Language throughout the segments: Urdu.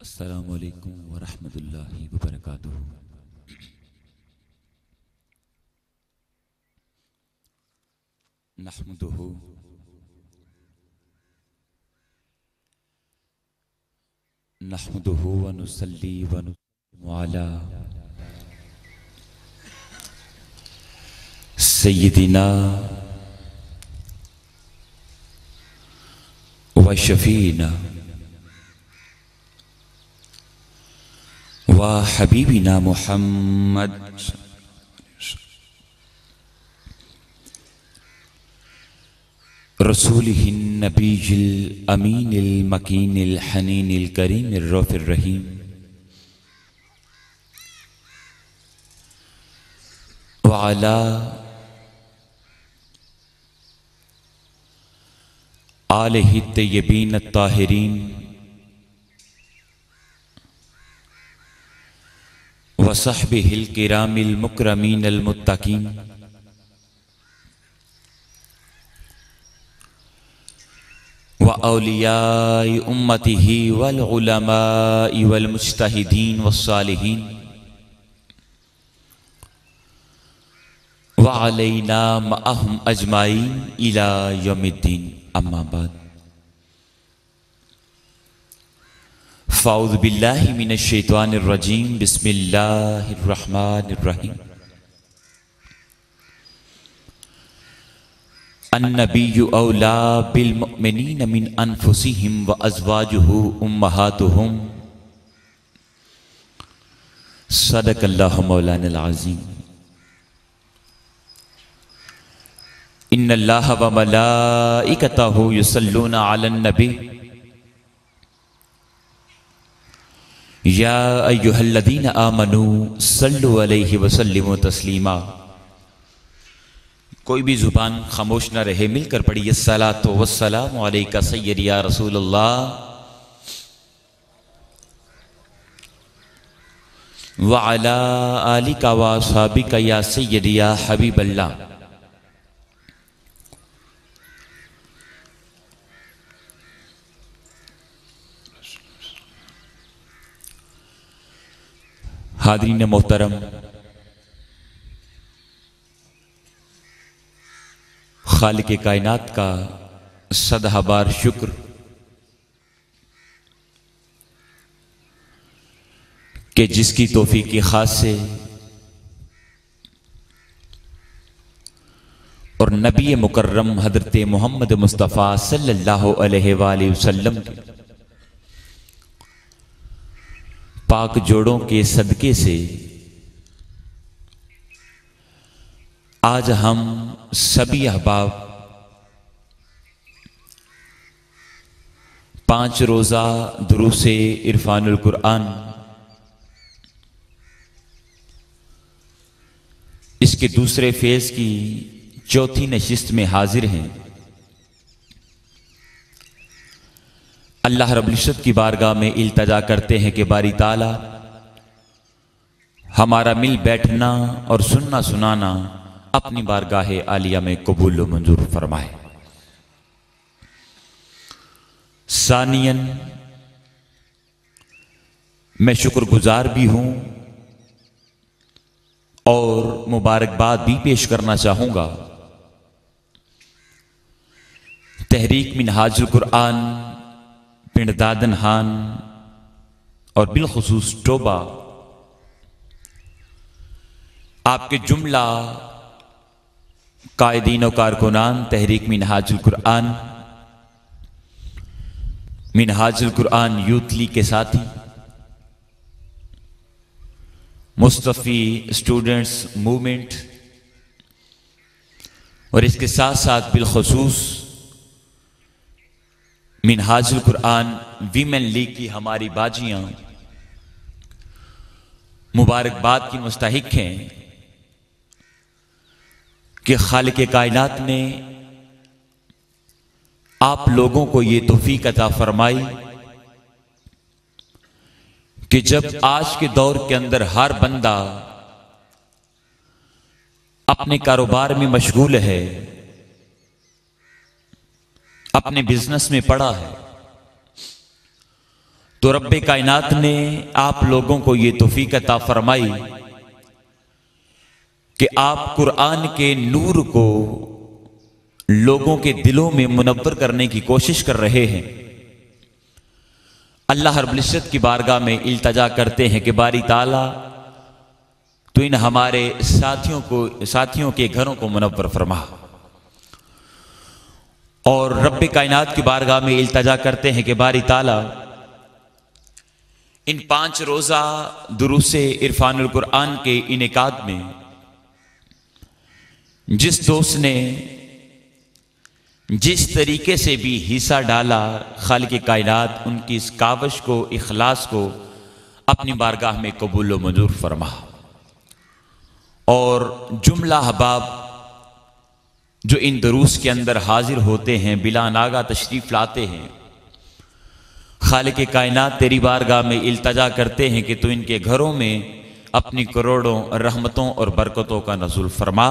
السلام علیکم ورحمۃ اللہ وبرکاتہ۔ نحمدہ ونصلی ونسلم علی سیدنا وشفینا وحبیبنا محمد رسولہ النبی الامین المکین الحنین الکریم الرؤوف الرحیم وعلی آلہ الطیبین الطاہرین وصحبہ الکرام المکرمین المتقین وأولیاء امتہ والعلماء والمجتہدین والصالحین وعلینا معہم اجمعین الی یوم الدین، اما بعد فاعوذ باللہ من الشیطان الرجیم، بسم اللہ الرحمن الرحیم۔ النبی اولا بالمؤمنین من انفسہم وازواجہ امہاتہم، صدق اللہ مولانا العظیم۔ ان اللہ وملائکتہ یصلون علی النبی یا ایہا الذین آمنوا صلوا علیہ وسلموا تسلیما۔ کوئی بھی زبان خاموش نہ رہے، مل کر پڑھیے الصلاۃ والسلام علیک سیدی یا رسول اللہ وعلی آلک واصحابک یا سیدی یا حبیب اللہ۔ حاضرین محترم، خالق کائنات کا صدہ بار شکر کہ جس کی توفیق خاص سے اور نبی مکرم حضرت محمد مصطفیٰ صلی اللہ علیہ وآلہ وسلم کے پاک جوڑوں کے صدقے سے آج ہم سبھی احباب 5 روزہ دروس عرفان القرآن اس کے دوسرے فیز کی چوتھی نشست میں حاضر ہیں۔ اللہ رب العزت کی بارگاہ میں التجا کرتے ہیں کہ باری تعالی ہمارا مل بیٹھنا اور سننا سنانا اپنی بارگاہ عالیہ میں قبول و منظور فرمائے۔ ثانیاً میں شکر گزار بھی ہوں اور مبارکباد بھی پیش کرنا چاہوں گا تحریک منہاج القرآن پنڈ دادنہان اور بالخصوص ٹوبہ، آپ کے جملہ قائدین و کارکنان تحریک منہاج القرآن یوتھ لیگ کے ساتھی، مصطفی اسٹوڈنٹس موومنٹ اور اس کے ساتھ ساتھ بالخصوص منہاج القرآن ویمن لیگ کی ہماری باجیاں مبارکباد کی مستحق ہیں کہ خالق کائنات نے آپ لوگوں کو یہ توفیق عطا فرمائی کہ جب آج کے دور کے اندر ہر بندہ اپنے کاروبار میں مشغول ہے، اپنے بزنس میں پڑا ہے، تو رب کائنات نے آپ لوگوں کو یہ توفیق عطا فرمائی کہ آپ قرآن کے نور کو لوگوں کے دلوں میں منور کرنے کی کوشش کر رہے ہیں۔ اللہ رب العزت کی بارگاہ میں التجا کرتے ہیں کہ باری تعالیٰ تو ان ہمارے ساتھیوں کے گھروں کو منور فرما، اور رب کائنات کی بارگاہ میں التجا کرتے ہیں کہ باری تعالیٰ ان 5 روزہ دروس عرفان القرآن کے انعقاد میں جس دوست نے جس طریقے سے بھی حصہ ڈالا، خالق کائنات ان کی اس کاوش کو، اخلاص کو اپنی بارگاہ میں قبول و منظور فرما، اور جملہ احباب جو ان دروس کے اندر حاضر ہوتے ہیں، بلا ناگہ تشریف لاتے ہیں، خالق کائنات تیری بارگاہ میں التجا کرتے ہیں کہ تو ان کے گھروں میں اپنی کروڑوں رحمتوں اور برکتوں کا نزول فرما،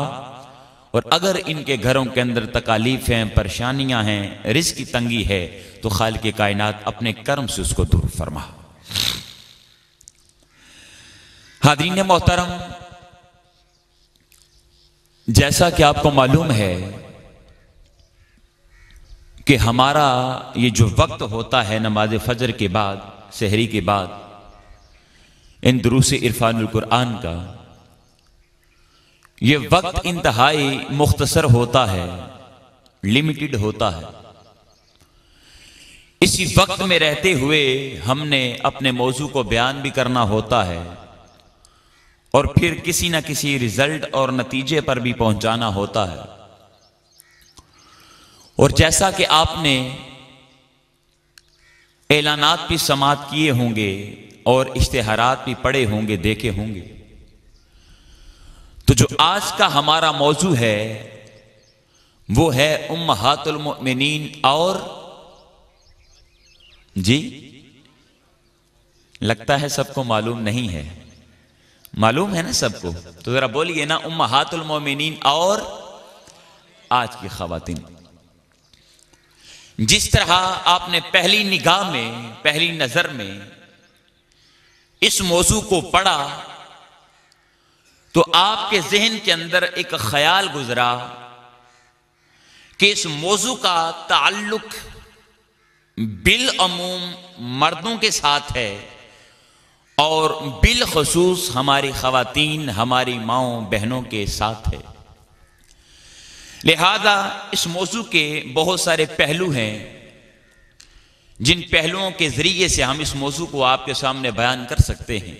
اور اگر ان کے گھروں کے اندر تکالیف ہیں، پریشانیاں ہیں، رزق کی تنگی ہے، تو خالق کائنات اپنے کرم سے اس کو دور فرما۔ حاضرین محترم، جیسا کہ آپ کو معلوم ہے کہ ہمارا یہ جو وقت ہوتا ہے نماز فجر کے بعد، سحری کے بعد، ان دروس عرفان القرآن کا، یہ وقت انتہائی مختصر ہوتا ہے، لمیٹڈ ہوتا ہے۔ اسی وقت میں رہتے ہوئے ہم نے اپنے موضوع کو بیان بھی کرنا ہوتا ہے، اور پھر کسی نہ کسی رزلٹ اور نتیجے پر بھی پہنچانا ہوتا ہے۔ اور جیسا کہ آپ نے اعلانات بھی سماعت کیے ہوں گے اور اشتہارات بھی پڑھے ہوں گے، دیکھے ہوں گے، تو جو آج کا ہمارا موضوع ہے وہ ہے امہات المؤمنین، اور جی لگتا ہے سب کو معلوم نہیں ہے، معلوم ہے نا سب کو؟ تو ذرا بولیے نا، امہات المؤمنین اور آج کی خواتین۔ جس طرح آپ نے پہلی نگاہ میں، پہلی نظر میں اس موضوع کو پڑھا تو آپ کے ذہن کے اندر ایک خیال گزرا کہ اس موضوع کا تعلق بالعموم مردوں کے ساتھ ہے، اور بالخصوص ہماری خواتین، ہماری ماؤں بہنوں کے ساتھ ہے۔ لہذا اس موضوع کے بہت سارے پہلو ہیں جن پہلوؤں کے ذریعے سے ہم اس موضوع کو آپ کے سامنے بیان کر سکتے ہیں۔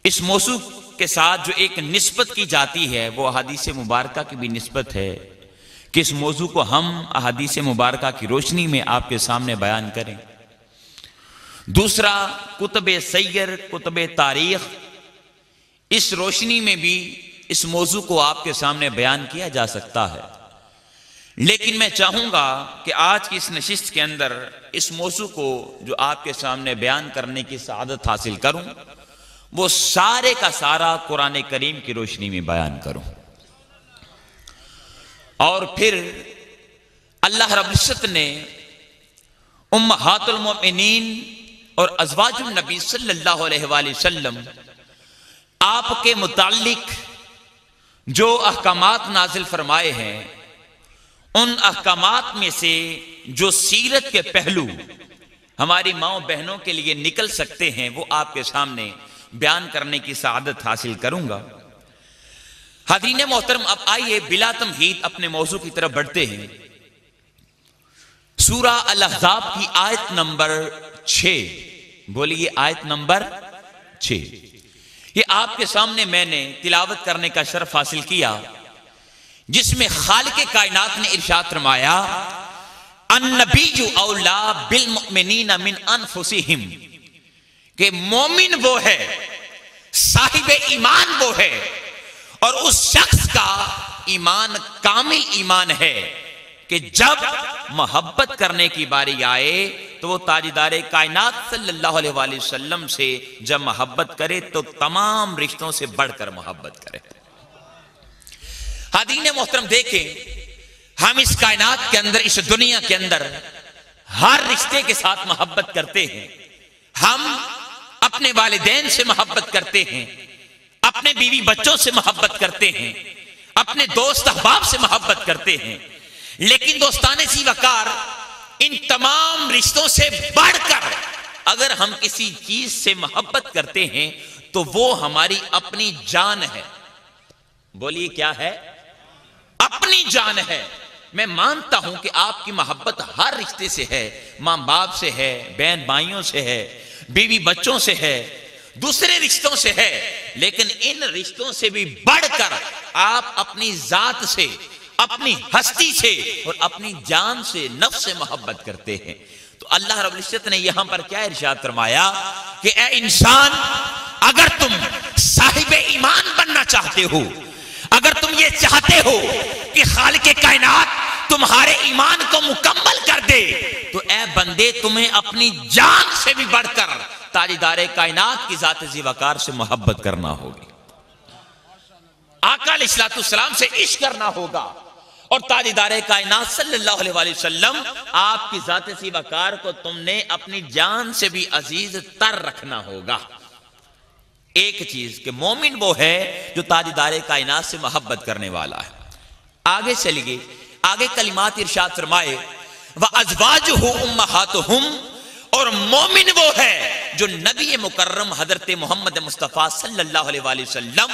اس موضوع کے ساتھ جو ایک نسبت کی جاتی ہے وہ احادیث مبارکہ کی بھی نسبت ہے کہ اس موضوع کو ہم احادیث مبارکہ کی روشنی میں آپ کے سامنے بیان کریں۔ دوسرا، کتب سیر، کتب تاریخ، اس روشنی میں بھی اس موضوع کو آپ کے سامنے بیان کیا جا سکتا ہے۔ لیکن میں چاہوں گا کہ آج کی اس نشست کے اندر اس موضوع کو جو آپ کے سامنے بیان کرنے کی سعادت حاصل کروں، وہ سارے کا سارا قرآن کریم کی روشنی میں بیان کروں، اور پھر اللہ رب العزت نے امہات المؤمنین اور ازواج النبی صلی اللہ علیہ وآلہ وسلم آپ کے متعلق جو احکامات نازل فرمائے ہیں، ان احکامات میں سے جو سیرت کے پہلو ہماری ماؤں بہنوں کے لیے نکل سکتے ہیں وہ آپ کے سامنے بیان کرنے کی سعادت حاصل کروں گا۔ حاضرین محترم، اب آئیے بلا تمہید اپنے موضوع کی طرف بڑھتے ہیں۔ سورہ الاحزاب کی آیت نمبر 6، بولیے آیت نمبر 6، یہ آپ کے سامنے میں نے تلاوت کرنے کا شرف حاصل کیا، جس میں خالق کائنات نے ارشاد فرمایا، النبی اولا بالمؤمنین من انفسہم، کہ مومن وہ ہے، صاحب ایمان وہ ہے، اور اس شخص کا ایمان کامل ایمان ہے کہ جب محبت کرنے کی باری آئے تو وہ تاجدار کائنات صلی اللہ علیہ وآلہ وسلم سے جب محبت کرے تو تمام رشتوں سے بڑھ کر محبت کرے۔ حاضرین محترم، دیکھیں، ہم اس کائنات کے اندر، اس دنیا کے اندر ہر رشتے کے ساتھ محبت کرتے ہیں. ہم اپنے والدین سے محبت کرتے ہیں, اپنے بیوی بچوں سے محبت کرتے ہیں, اپنے دوست احباب سے محبت کرتے ہیں, لیکن دوستان ذی وقار ان تمام رشتوں سے بڑھ کر اگر ہم کسی چیز سے محبت کرتے ہیں تو وہ ہماری اپنی جان ہے. بولیے کیا ہے؟ اپنی جان ہے. میں مانتا ہوں کہ آپ کی محبت ہر رشتے سے ہے, ماں باپ سے ہے, بہن بھائیوں سے ہے, بیوی بچوں سے ہے, دوسرے رشتوں سے ہے, لیکن ان رشتوں سے بھی بڑھ کر آپ اپنی ذات سے, اپنی ہستی سے اور اپنی جان سے, نفس سے محبت کرتے ہیں. تو اللہ رب العزت نے یہاں پر کیا ارشاد فرمایا کہ اے انسان, اگر تم صاحب ایمان بننا چاہتے ہو, اگر تم یہ چاہتے ہو کہ خالق کائنات تمہارے ایمان کو مکمل کر دے, تو اے بندے تمہیں اپنی جان سے بھی بڑھ کر تاجدار کائنات کی ذات ذی وقار سے محبت کرنا ہوگی, آقا علیہ الصلوۃ والسلام سے عشق کرنا ہوگا, اور تاجدار کائنات صلی اللہ علیہ وآلہ وسلم آپ کی ذات ذی وقار کو تم نے اپنی جان سے بھی عزیز تر رکھنا ہوگا. ایک چیز کہ مومن وہ ہے جو تاجدار کائنات سے محبت کرنے والا ہے. آگے چلیے, آگے کلمات ارشاد فرمائے وَأَزْوَاجُهُ أُمَّهَاتُهُمْ, اور مومن وہ ہے جو نبی مکرم حضرت محمد مصطفیٰ صلی اللہ علیہ وآلہ وسلم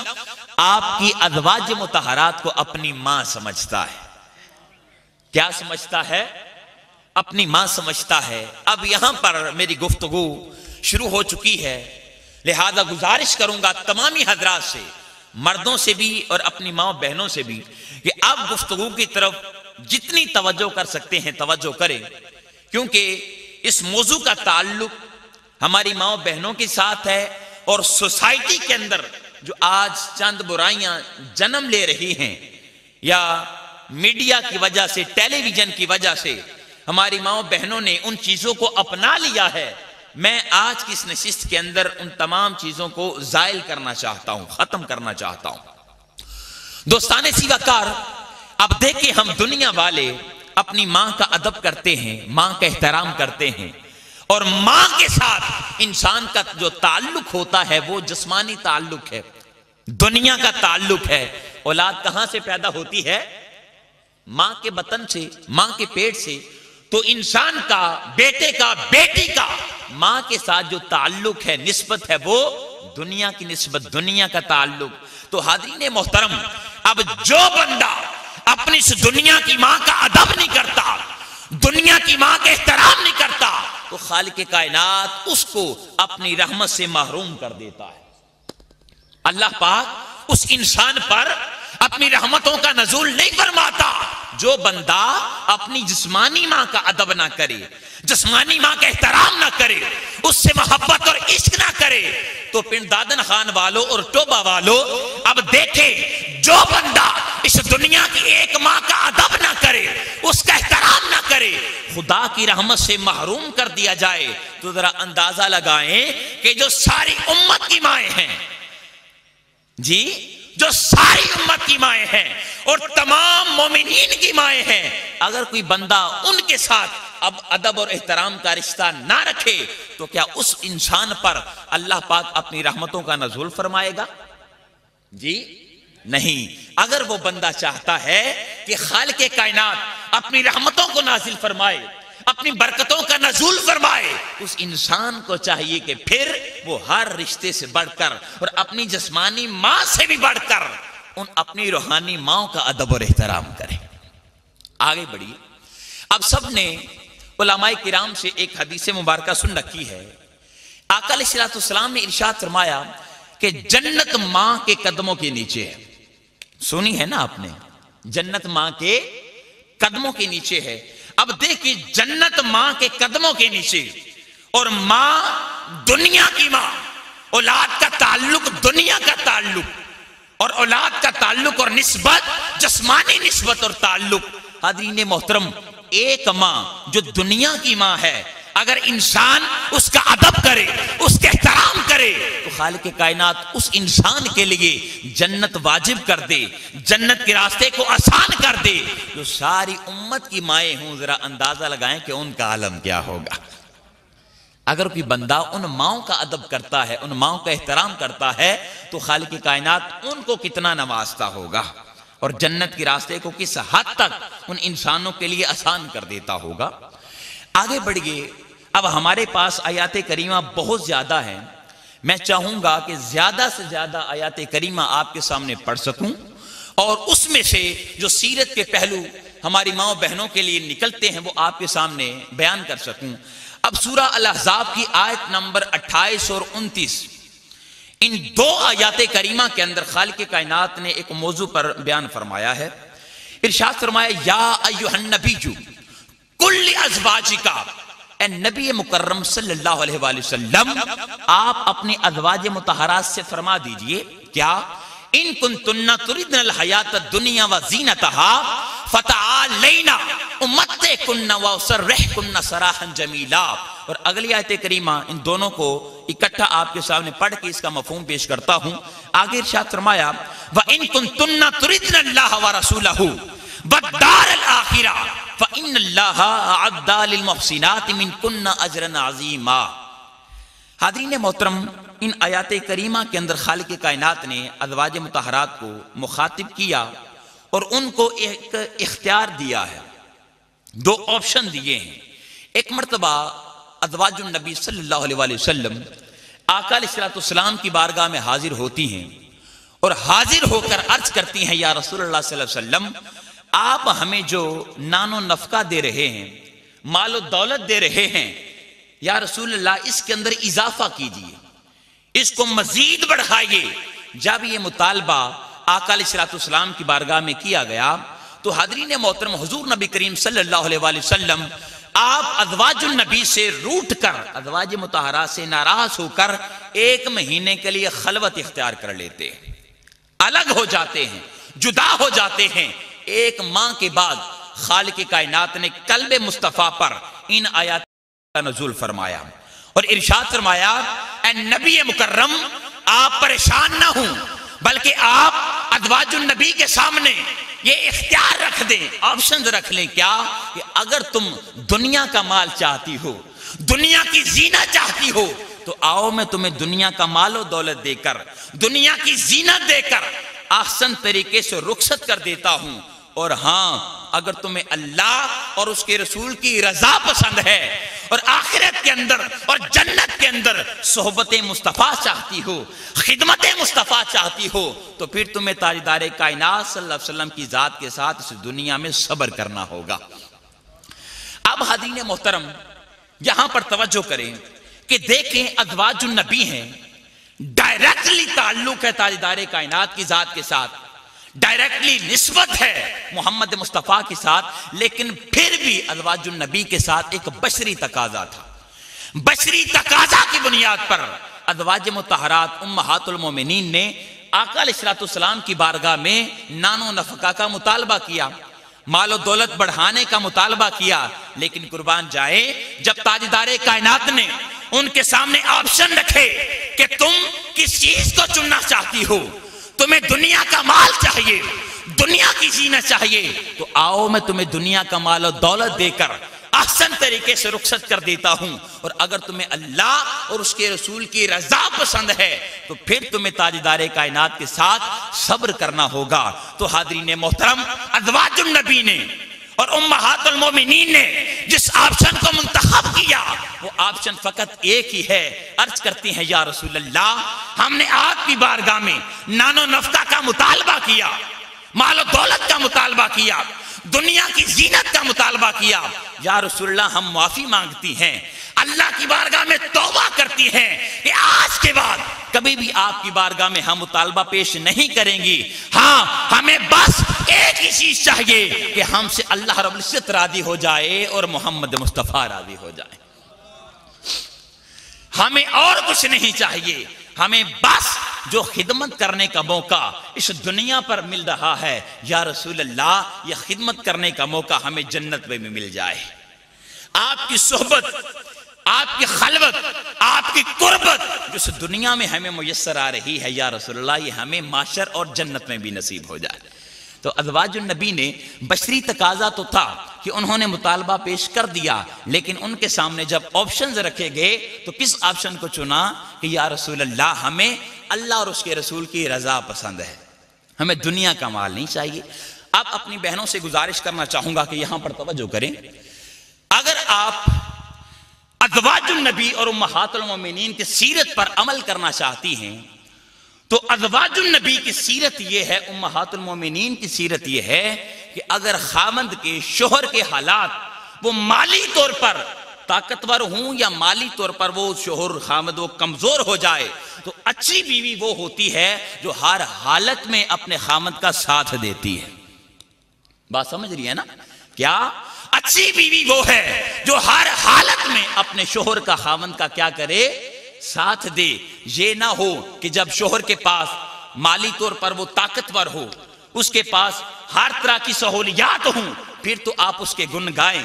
آپ کی ازواج مطہرات کو اپنی ماں سمجھتا ہے. کیا سمجھتا ہے؟ اپنی ماں سمجھتا ہے. اب یہاں پر میری گفتگو شروع ہو چکی ہے, لہذا گزارش کروں گا تمامی حضرات سے, مردوں سے بھی اور اپنی ماں بہنوں سے بھی, کہ آپ گفتگو کی طرف جتنی توجہ کر سکتے ہیں توجہ کریں, کیونکہ اس موضوع کا تعلق ہماری ماں بہنوں کے ساتھ ہے, اور سوسائٹی کے اندر جو آج چند برائیاں جنم لے رہی ہیں, یا میڈیا کی وجہ سے, ٹیلی ویژن کی وجہ سے ہماری ماں بہنوں نے ان چیزوں کو اپنا لیا ہے, میں آج کی اس نشست کے اندر ان تمام چیزوں کو زائل کرنا چاہتا ہوں, ختم کرنا چاہتا ہوں. دوستان ذی وقار, اب دیکھیں ہم دنیا والے اپنی ماں کا ادب کرتے ہیں, ماں کا احترام کرتے ہیں, اور ماں کے ساتھ انسان کا جو تعلق ہوتا ہے وہ جسمانی تعلق ہے, دنیا کا تعلق ہے. اولاد کہاں سے پیدا ہوتی ہے؟ ماں کے بطن سے, ماں کے پیٹ سے. تو انسان کا, بیٹے کا, بیٹی کا ماں کے ساتھ جو تعلق ہے, نسبت ہے, وہ دنیا کی نسبت, دنیا کا تعلق. تو حاضرین محترم, اب جو بندہ اپنی اس دنیا کی ماں کا ادب نہیں کرتا, دنیا کی ماں کا احترام نہیں کرتا, تو خالق کائنات اس کو اپنی رحمت سے محروم کر دیتا ہے. اللہ پاک اس انسان پر اپنی رحمتوں کا نزول نہیں فرماتا جو بندہ اپنی جسمانی ماں کا ادب نہ کرے, جسمانی ماں کا احترام نہ کرے, اس سے محبت اور عشق نہ کرے. تو پنڈ دادن خان والوں اور ٹوبا والوں, اب دیکھیں جو بندہ اس دنیا کی ایک ماں کا ادب نہ کرے, اس کا احترام نہ کرے, خدا کی رحمت سے محروم کر دیا جائے. تو ذرا اندازہ لگائیں کہ جو ساری امت کی مائیں ہیں, جی جو ساری امت کی مائیں ہیں اور تمام مومنین کی مائیں ہیں, اگر کوئی بندہ ان کے ساتھ اب ادب اور احترام کا رشتہ نہ رکھے تو کیا اس انسان پر اللہ پاک اپنی رحمتوں کا نزول فرمائے گا؟ جی نہیں. اگر وہ بندہ چاہتا ہے کہ خالق کائنات اپنی رحمتوں کو نازل فرمائے, اپنی برکتوں کا نزول فرمائے, اس انسان کو چاہیے کہ پھر وہ ہر رشتے سے بڑھ کر اور اپنی جسمانی ماں سے بھی بڑھ کر ان اپنی روحانی ماں کا ادب اور احترام کرے. آگے بڑھیے. اب سب نے علماء کرام سے ایک حدیث مبارکہ سن رکھی ہے. آقا علیہ الصلوۃ والسلام نے ارشاد فرمایا کہ جنت ماں کے قدموں کے نیچے ہے. سنی ہے نا آپ نے, جنت ماں کے قدموں کے نیچے ہے. اب دیکھیں جنت ماں کے قدموں کے نیچے, اور ماں دنیا کی ماں, اولاد کا تعلق دنیا کا تعلق, اور اولاد کا تعلق اور نسبت جسمانی نسبت اور تعلق. حاضرین محترم, ایک ماں جو دنیا کی ماں ہے اگر انسان اس کا ادب کرے، اس کے احترام کرے، تو خالق کائنات اس انسان کے لیے جنت واجب کر دے، جنت کے راستے کو آسان کر دے۔ جو ساری امت کی مائیں ہوں، ذرا اندازہ لگائیں کہ ان کا عالم کیا ہوگا۔ اگر کوئی بندہ ان ماؤں کا ادب کرتا ہے، ان ماؤں کا احترام کرتا ہے، تو خالق کائنات ان کو کتنا نوازتا ہوگا، اور جنت کے راستے کو کس حد تک ان انسانوں کے لیے آسان کر دیتا ہوگا۔ آگے بڑھئے، اب ہمارے پاس آیات کریمہ بہت زیادہ ہیں، میں چاہوں گا کہ زیادہ سے زیادہ آیات کریمہ آپ کے سامنے پڑھ سکوں، اور اس میں سے جو سیرت کے پہلو ہماری ماؤں بہنوں کے لیے نکلتے ہیں وہ آپ کے سامنے بیان کر سکوں۔ اب سورہ الاحزاب کی آیت نمبر 28 اور 29، ان دو آیات کریمہ کے اندر خالق کائنات نے ایک موضوع پر بیان فرمایا ہے۔ ارشاد فرمایا، یا ایھا النبی کل ازواجکا، اے نبی مکرم صلی اللہ علیہ وآلہ وسلم، آپ اپنی ازواج مطہرات سے فرما دیجئے، کیا ان کنتن تردن الحیات الدنیا وزینتہا فتعالینا امتعکن واسرحکن سراحا جمیلا۔ اور اگلی آیت کریمہ ان دونوں کو اکٹھا آپ کے سامنے پڑھ کے اس کا مفہوم پیش کرتا ہوں۔ آگے ارشاد فرمایا، وَإِن كُنتُنَّ تُرِدْنَ اللَّهَ وَرَسُولَهُ وَالدَّارَ الْآخِرَةَ فَإِنَّ اللَّهَ أَعَدَّ لِلْمُحْسِنَاتِ مِنكُنَّ أَجْرًا عَظِيمًا۔ حاضرین محترم، ان آیات کریمہ کے اندر خالق کائنات نے ازواج مطہرات کو مخاطب کیا اور ان کو ایک اختیار دیا ہے، دو آپشن دیے ہیں۔ ایک مرتبہ ازواج النبی صلی اللہ علیہ وآلہ وسلم آقا علیہ السلام کی بارگاہ میں حاضر ہوتی ہیں، اور حاضر ہو کر عرض کرتی ہیں، یا رسول اللہ صلی اللہ علیہ وسلم، آپ ہمیں جو نان و نفقہ دے رہے ہیں، مال و دولت دے رہے ہیں، یا رسول اللہ اس کے اندر اضافہ کیجئے، اس کو مزید بڑھائیے۔ جب یہ مطالبہ آقا علیہ السلام کی بارگاہ میں کیا گیا تو حاضرین محترم، حضور نبی کریم صلی اللہ علیہ وآلہ وسلم آپ ازواج النبی سے روٹ کر، ازواج مطہرات سے ناراض ہو کر 1 مہینے کے لیے خلوت اختیار کر لیتے ہیں، الگ ہو جاتے ہیں، جدا ہو جاتے ہیں۔ 1 ماہ کے بعد خالق کائنات نے قلب مصطفیٰ پر ان آیات کا نزول فرمایا اور ارشاد فرمایا، اے نبی مکرم، آپ پریشان نہ ہوں، بلکہ آپ ازواج النبی کے سامنے یہ اختیار رکھ دیں، آپشنز رکھ لیں، کیا کہ اگر تم دنیا کا مال چاہتی ہو، دنیا کی زینت چاہتی ہو، تو آؤ میں تمہیں دنیا کا مال و دولت دے کر، دنیا کی زینت دے کر احسن طریقے سے رخصت کر دیتا ہوں، اور ہاں اگر تمہیں اللہ اور اس کے رسول کی رضا پسند ہے اور آخرت کے اندر اور جنت کے اندر صحبت مصطفیٰ چاہتی ہو، خدمت مصطفیٰ چاہتی ہو، تو پھر تمہیں تاجدار کائنات صلی اللہ علیہ وسلم کی ذات کے ساتھ اس دنیا میں صبر کرنا ہوگا۔ اب حاضرین محترم، یہاں پر توجہ کریں کہ دیکھیں ازواج النبی ہیں، ڈائریکٹلی تعلق ہے تاجدار کائنات کی ذات کے ساتھ، ڈائریکٹلی نسبت ہے محمد مصطفیٰ کے ساتھ، لیکن پھر بھی ازواج النبی کے ساتھ ایک بشری تقاضا تھا۔ بشری تقاضا کی بنیاد پر ازواج مطہرات امہات المومنین نے آقا علیہ السلام کی بارگاہ میں نان و نفقہ کا مطالبہ کیا، مال و دولت بڑھانے کا مطالبہ کیا، لیکن قربان جائے جب تاجدار کائنات نے ان کے سامنے آپشن رکھے کہ تم کس چیز کو چننا چاہتی ہو، تمہیں دنیا کا مال چاہیے، دنیا کی زینت چاہیے، تو آؤ میں تمہیں دنیا کا مال و دولت دے کر احسن طریقے سے رخصت کر دیتا ہوں، اور اگر تمہیں اللہ اور اس کے رسول کی رضا پسند ہے تو پھر تمہیں تاجدار کائنات کے ساتھ صبر کرنا ہوگا۔ تو حاضرین محترم، ازواج النبی نے اور امہات المومنین نے جس آپشن کو منتخب کیا وہ آپشن فقط ایک ہی ہے۔ عرض کرتی ہیں، یا رسول اللہ، ہم نے آپ کی بارگاہ میں نان و نفقہ کا مطالبہ کیا، مال و دولت کا مطالبہ کیا، دنیا کی زینت کا مطالبہ کیا، یا رسول اللہ ہم معافی مانگتی ہیں، اللہ کی بارگاہ میں توبہ کرتی ہیں کہ آج کے بعد کبھی بھی آپ کی بارگاہ میں ہم مطالبہ پیش نہیں کریں گی۔ ہاں، ہمیں بس ایک ہی چیز چاہیے کہ ہم سے اللہ رب العزت راضی ہو جائے اور محمد مصطفیٰ راضی ہو جائے، ہمیں اور کچھ نہیں چاہیے، ہمیں بس جو خدمت کرنے کا موقع اس دنیا پر مل رہا ہے، یا رسول اللہ یہ خدمت کرنے کا موقع ہمیں جنت میں مل جائے، آپ کی صحبت، آپ کی خلوت، آپ کی قربت جو اس دنیا میں ہمیں میسر آ رہی ہے یا رسول اللہ، یہ ہمیں معاشر اور جنت میں بھی نصیب ہو جائے۔ تو ازواج النبی نے بشری تقاضا تو تھا کہ انہوں نے مطالبہ پیش کر دیا، لیکن ان کے سامنے جب آپشنز رکھے گئے تو کس آپشن کو چنا کہ یا رسول اللہ ہمیں اللہ اور اس کے رسول کی رضا پسند ہے، ہمیں دنیا کا مال نہیں چاہیے۔ اب اپنی بہنوں سے گزارش کرنا چاہوں گا کہ یہاں پر توجہ کریں، اگر آپ ازواج النبی اور امہات المومنین کی سیرت پر عمل کرنا چاہتی ہیں تو ازواج النبی کی سیرت یہ ہے، امہات المومنین کی سیرت یہ ہے کہ اگر خاوند کے شوہر کے حالات وہ مالی طور پر طاقتور ہوں یا مالی طور پر وہ شوہر خاوند وہ کمزور ہو جائے تو اچھی بیوی وہ ہوتی ہے جو ہر حالت میں اپنے خاوند کا ساتھ دیتی ہے۔ بات سمجھ رہی ہے نا؟ کیا اچھی بیوی وہ ہے جو ہر حالت میں اپنے شوہر کا خاوند کا کیا کرے؟ ساتھ دے۔ یہ نہ ہو کہ جب شوہر کے پاس مالی طور پر وہ طاقتور ہو، اس کے پاس ہر طرح کی سہولیات ہوں، پھر تو آپ اس کے گن گائیں،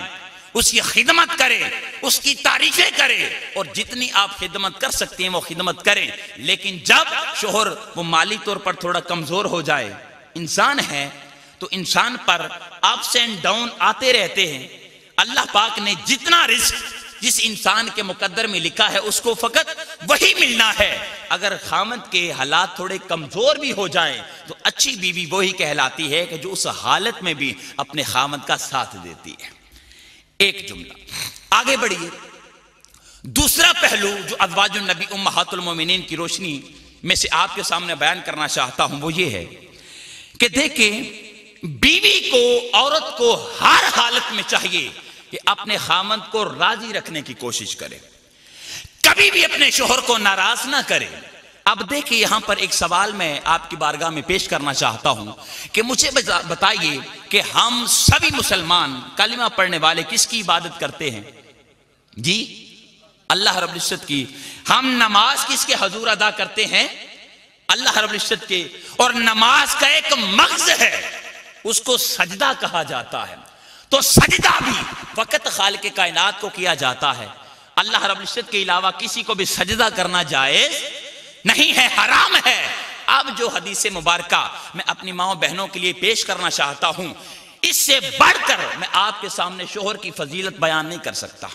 اس کی خدمت کریں، اس کی تعریفیں کریں، اور جتنی آپ خدمت کر سکتے ہیں وہ خدمت کریں۔ لیکن جب شوہر وہ مالی طور پر تھوڑا کمزور ہو جائے، انسان ہے تو انسان پر اپس اینڈ ڈاؤن آتے رہتے ہیں۔ اللہ پاک نے جتنا رزق جس انسان کے مقدر میں لکھا ہے اس کو فقط وہی ملنا ہے۔ اگر خاوند کے حالات تھوڑے کمزور بھی ہو جائیں تو اچھی بیوی وہی کہلاتی ہے کہ جو اس حالت میں بھی اپنے خاوند کا ساتھ دیتی ہے۔ ایک جملہ آگے بڑھیے۔ دوسرا پہلو جو ازواج النبی امہات المومنین کی روشنی میں سے آپ کے سامنے بیان کرنا چاہتا ہوں وہ یہ ہے کہ دیکھیں، بیوی کو، عورت کو ہر حالت میں چاہیے کہ اپنے خاوند کو راضی رکھنے کی کوشش کرے، کبھی بھی اپنے شوہر کو ناراض نہ کرے۔ اب دیکھیں یہاں پر ایک سوال میں آپ کی بارگاہ میں پیش کرنا چاہتا ہوں کہ مجھے بتائیے کہ ہم سبھی مسلمان کلمہ پڑھنے والے کس کی عبادت کرتے ہیں؟ جی، اللہ رب العزت کی۔ ہم نماز کس کے حضور ادا کرتے ہیں؟ اللہ رب العزت کے۔ اور نماز کا ایک مغز ہے، اس کو سجدہ کہا جاتا ہے، تو سجدہ بھی فقط خالق کائنات کو کیا جاتا ہے۔ اللہ رب العزت کے علاوہ کسی کو بھی سجدہ کرنا جائز نہیں ہے، حرام ہے۔ اب جو حدیث مبارکہ میں اپنی ماں بہنوں کے لیے پیش کرنا چاہتا ہوں، اس سے بڑھ کر میں آپ کے سامنے شوہر کی فضیلت بیان نہیں کر سکتا،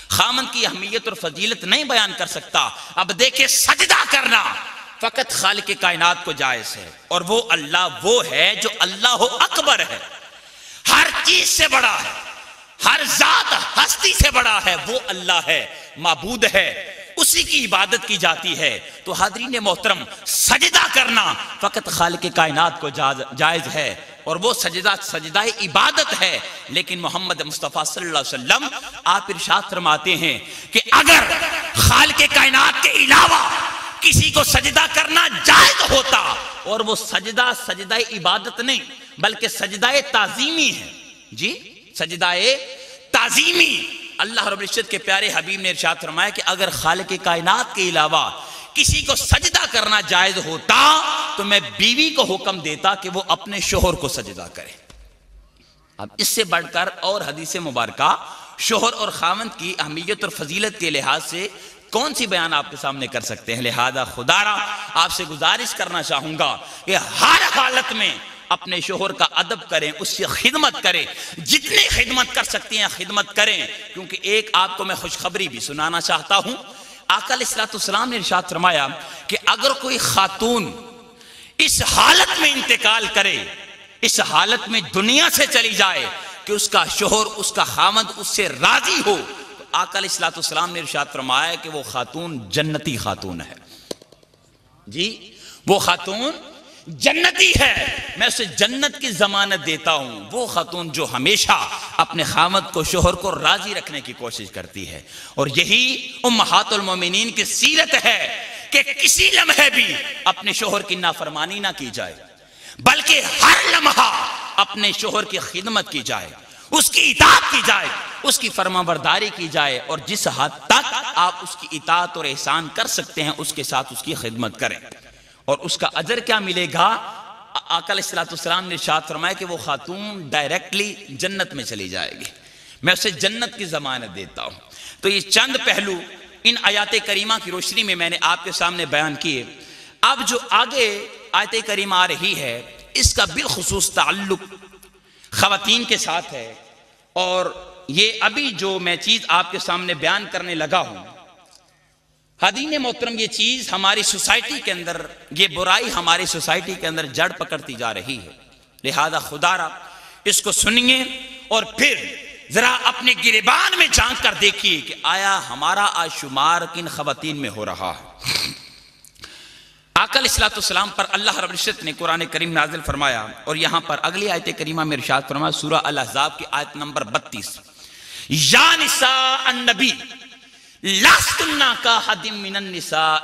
خامن کی اہمیت اور فضیلت نہیں بیان کر سکتا۔ اب دیکھیں، سجدہ کرنا فقط خالق کائنات کو جائز ہے، اور وہ اللہ وہ ہے جو اللہ اکبر ہے، ہر چیز سے بڑا ہے، ہر ذات ہستی سے بڑا ہے، وہ اللہ ہے، معبود ہے، اسی کی عبادت کی جاتی ہے۔ تو حاضرین محترم، سجدہ کرنا فقط خالق کائنات کو جائز ہے، اور وہ سجدہ عبادت ہے۔ لیکن محمد مصطفیٰ صلی اللہ علیہ وسلم آپ ارشاد فرماتے ہیں کہ اگر خالق کائنات کے علاوہ کسی کو سجدہ کرنا جائز ہوتا، اور وہ سجدہ عبادت نہیں بلکہ سجدہ تعظیمی ہے، جی سجدہ تعظیمی، اللہ رب العزت کے پیارے حبیب نے ارشاد فرمایا کہ اگر خالق کائنات کے علاوہ کسی کو سجدہ کرنا جائز ہوتا تو میں بیوی کو حکم دیتا کہ وہ اپنے شوہر کو سجدہ کرے۔ اب اس سے بڑھ کر اور حدیث مبارکہ شوہر اور خاوند کی اہمیت اور فضیلت کے لحاظ سے کون سی بیان آپ کے سامنے کر سکتے ہیں؟ لہذا خدا را آپ سے گزارش کرنا چاہوں گا کہ ہر حالت میں اپنے شوہر کا ادب کریں، اس کی خدمت کریں، جتنی خدمت کر سکتی ہیں خدمت کریں۔ کیونکہ ایک آپ کو میں خوشخبری بھی سنانا چاہتا ہوں، آقا علیہ السلام نے ارشاد فرمایا کہ اگر کوئی خاتون اس حالت میں انتقال کرے، اس حالت میں دنیا سے چلی جائے کہ اس کا شوہر، اس کا خاوند اس سے راضی ہو، تو آقا علیہ السلام نے ارشاد فرمایا کہ وہ خاتون جنتی خاتون ہے۔ جی، وہ خاتون جنتی ہے، میں اسے جنت کی ضمانت دیتا ہوں۔ وہ خاتون جو ہمیشہ اپنے خاوند کو، شوہر کو راضی رکھنے کی کوشش کرتی ہے، اور یہی امہات المومنین کی سیرت ہے کہ کسی لمحے بھی اپنے شوہر کی نافرمانی نہ کی جائے، بلکہ ہر لمحہ اپنے شوہر کی خدمت کی جائے، اس کی اطاعت کی جائے، اس کی فرمانبرداری کی جائے، اور جس حد تک آپ اس کی اطاعت اور احسان کر سکتے ہیں اس کے ساتھ اس کی خدمت کریں۔ اور اس کا اجر کیا ملے گا؟ آقا علیہ السلام نے ارشاد فرمایا کہ وہ خاتون ڈائریکٹلی جنت میں چلی جائے گی، میں اسے جنت کی ضمانت دیتا ہوں۔ تو یہ چند پہلو ان آیات کریمہ کی روشنی میں میں نے آپ کے سامنے بیان کیے۔ اب جو آگے آیت کریمہ آ رہی ہے اس کا بالخصوص تعلق خواتین کے ساتھ ہے، اور یہ ابھی جو میں چیز آپ کے سامنے بیان کرنے لگا ہوں، حاضرین محترم، یہ چیز ہماری سوسائٹی کے اندر، یہ برائی ہماری سوسائٹی کے اندر جڑ پکڑتی جا رہی ہے۔ لہذا خدا را اس کو سنیے اور پھر ذرا اپنے گریبان میں جھانک کر دیکھیے کہ آیا ہمارا آج شمار کن خواتین میں ہو رہا ہے۔ آقا علیہ السلام پر اللہ رب العزت نے قرآن کریم نازل فرمایا، اور یہاں پر اگلی آیت کریمہ میں ارشاد فرمایا، سورہ الاحزاب کی آیت نمبر 32، یا نساء النبی لستن کاحد من النساء،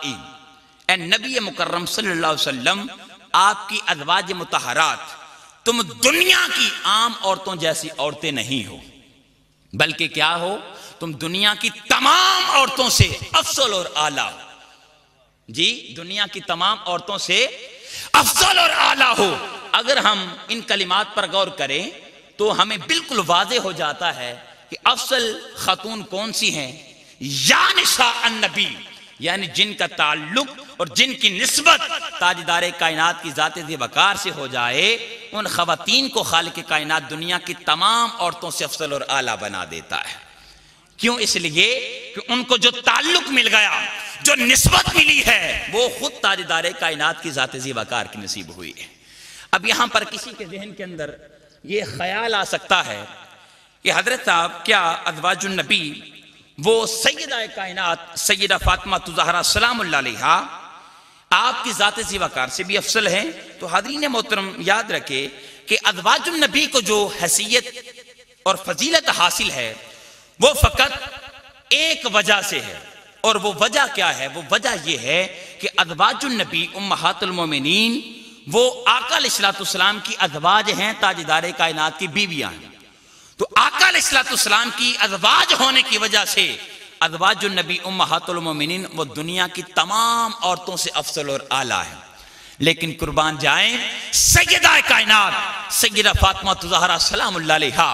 اے نبی مکرم صلی اللہ علیہ وسلم، آپ کی ازواج مطہرات تم دنیا کی عام عورتوں جیسی عورتیں نہیں ہو، بلکہ کیا ہو؟ تم دنیا کی تمام عورتوں سے افضل اور اعلیٰ ہو۔ جی، دنیا کی تمام عورتوں سے افضل اور اعلیٰ ہو۔ اگر ہم ان کلمات پر غور کریں تو ہمیں بالکل واضح ہو جاتا ہے کہ افضل خاتون کون سی ہیں؟ یا نساء النبی، یعنی جن کا تعلق اور جن کی نسبت تاجدار کائنات کی ذات ذی وقار سے ہو جائے، ان خواتین کو خالق کائنات دنیا کی تمام عورتوں سے افضل اور اعلیٰ بنا دیتا ہے۔ کیوں؟ اس لیے کہ ان کو جو تعلق مل گیا، جو نسبت ملی ہے، وہ خود تاجدار کائنات کی ذات ذی وقار کی نصیب ہوئی ہے۔ اب یہاں پر کسی کے ذہن کے اندر یہ خیال آ سکتا ہے کہ حضرت صاحب، کیا ازواج النبی وہ سیدہ کائنات سیدہ فاطمہ زہرا سلام اللہ علیہا آپ کی ذات ذی وقار سے بھی افضل ہیں؟ تو حاضرین محترم یاد رکھے کہ ازواج النبی کو جو حیثیت اور فضیلت حاصل ہے وہ فقط ایک وجہ سے ہے، اور وہ وجہ کیا ہے؟ وہ وجہ یہ ہے کہ ازواج النبی امہات المومنین وہ آقا علیہ السلام کی ازواج ہیں، تاجدار کائنات کی بیویاں ہیں۔ تو آقا علیہ السلام کی ازواج ہونے کی وجہ سے ازواج النبی امہات المومنین وہ دنیا کی تمام عورتوں سے افضل اور اعلیٰ ہیں۔ لیکن قربان جائیں سیدہ کائنات سیدہ فاطمہ زہرا سلام اللہ علیہا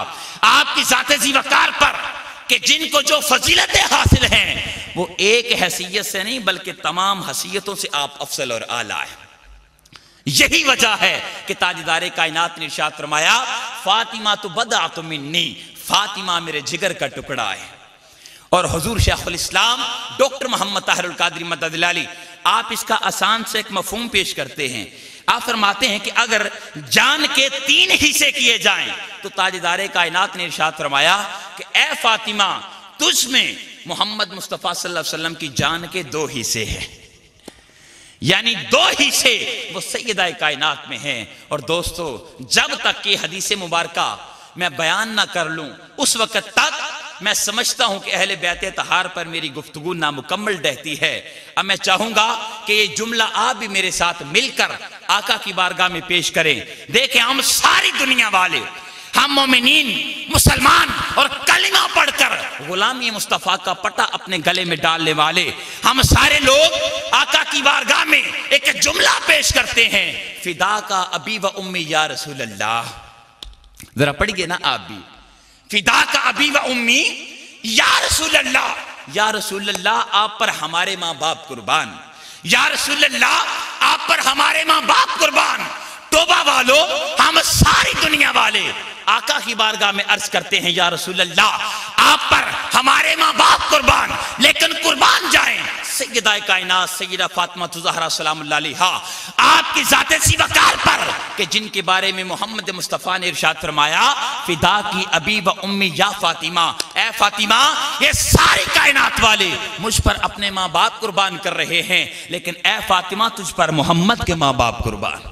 آپ کی ذات ذی وقار پر کہ جن کو جو فضیلتیں حاصل ہیں وہ ایک حیثیت سے نہیں بلکہ تمام حیثیتوں سے آپ افضل اور اعلیٰ ہیں۔ یہی وجہ ہے کہ تاجدار کائنات نے ارشاد فرمایا، فاطمہ تو بضعۃ منی، فاطمہ میرے جگر کا ٹکڑا ہے۔ اور حضور شیخ الاسلام ڈاکٹر محمد طاہر القادری مدد اللہ علیہ آپ اس کا آسان سے ایک مفہوم پیش کرتے ہیں۔ آپ فرماتے ہیں کہ اگر جان کے 3 حصے کیے جائیں تو تاجدار کائنات نے ارشاد فرمایا کہ اے فاطمہ، تجھ میں محمد مصطفیٰ صلی اللہ علیہ وسلم کی جان کے 2 حصے ہیں، یعنی 2 حصے وہ سیدہ کائنات میں ہیں۔ اور دوستو، جب تک کہ حدیث مبارکہ میں بیان نہ کر لوں اس وقت تک میں سمجھتا ہوں کہ اہل بیت طہار پر میری گفتگو نامکمل رہتی ہے۔ اب میں چاہوں گا کہ یہ جملہ آپ بھی میرے ساتھ مل کر آقا کی بارگاہ میں پیش کریں۔ دیکھیں، ہم ساری دنیا والے، ہم مومنین، مسلمان اور کلمہ پڑھ کر غلامی مصطفیٰ کا پٹا اپنے گلے میں ڈالنے والے، ہم سارے لوگ آقا کی بارگاہ میں ایک جملہ پیش کرتے ہیں، فدا کا ابی و امی یا رسول اللہ۔ ذرا پڑھیے نا آپ بھی، فدا کا ابی و امی یا رسول اللہ، یا رسول اللہ آپ پر ہمارے ماں باپ قربان، یا رسول اللہ آپ پر ہمارے ماں باپ قربان۔ توبہ والو، ہم ساری دنیا والے آقا کی بارگاہ میں عرض کرتے ہیں، یا رسول اللہ آپ پر ہمارے ماں باپ قربان، لیکن قربان جائیں سیدہ کائنات سیدہ فاطمہ زہرا سلام اللہ علیہا آپ کی ذات ذی وقار پر کہ جن کے بارے میں محمد مصطفیٰ نے ارشاد فرمایا، فدا کی ابی و امی یا فاطمہ، اے فاطمہ یہ ساری کائنات والے مجھ پر اپنے ماں باپ قربان کر رہے ہیں، لیکن اے فاطمہ تجھ پر محمد کے ماں باپ قربان۔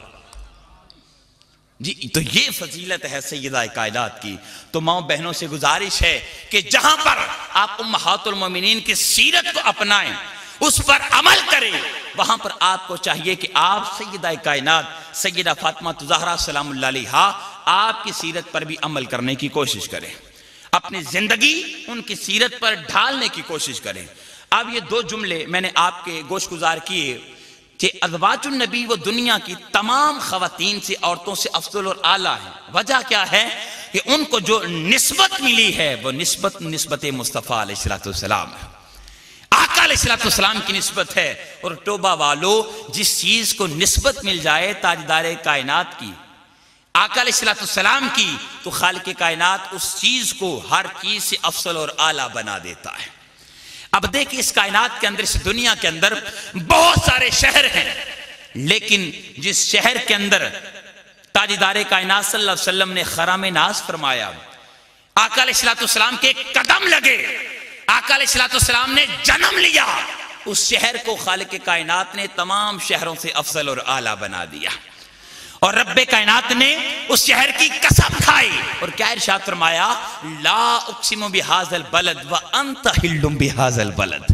جی، تو یہ فضیلت ہے سیدہ کائنات کی۔ تو ماں بہنوں سے گزارش ہے کہ جہاں پر آپ امہات المومنین کی سیرت کو اپنائیں، اس پر عمل کریں، وہاں پر آپ کو چاہیے کہ آپ سیدہ کائنات سیدہ فاطمہ زہرا سلام اللہ علیہا آپ کی سیرت پر بھی عمل کرنے کی کوشش کریں، اپنی زندگی ان کی سیرت پر ڈھالنے کی کوشش کریں۔ اب یہ 2 جملے میں نے آپ کے گوش گزار کیے کہ ازواج النبی وہ دنیا کی تمام خواتین سے، عورتوں سے افضل اور اعلیٰ ہیں۔ وجہ کیا ہے؟ کہ ان کو جو نسبت ملی ہے وہ نسبت مصطفیٰ علیہ السلام ہے، آقا علیہ السلام کی نسبت ہے۔ اور توبہ والو، جس چیز کو نسبت مل جائے تاجدار کائنات کی، آقا علیہ السلام کی، تو خالق کائنات اس چیز کو ہر چیز سے افضل اور اعلیٰ بنا دیتا ہے۔ اب دیکھیں اس کائنات کے اندر، اس دنیا کے اندر بہت سارے شہر ہیں، لیکن جس شہر کے اندر تاجدار کائنات صلی اللہ علیہ وسلم نے خرام ناز فرمایا، آقا علیہ السلام کے قدم لگے، آقا علیہ السلام نے جنم لیا، اس شہر کو خالق کائنات نے تمام شہروں سے افضل اور اعلیٰ بنا دیا۔ اور رب کائنات نے اس شہر کی قسم کھائی اور کیا ارشاد فرمایا، لا اقسم بہذا البلد وانت حل بہذا البلد،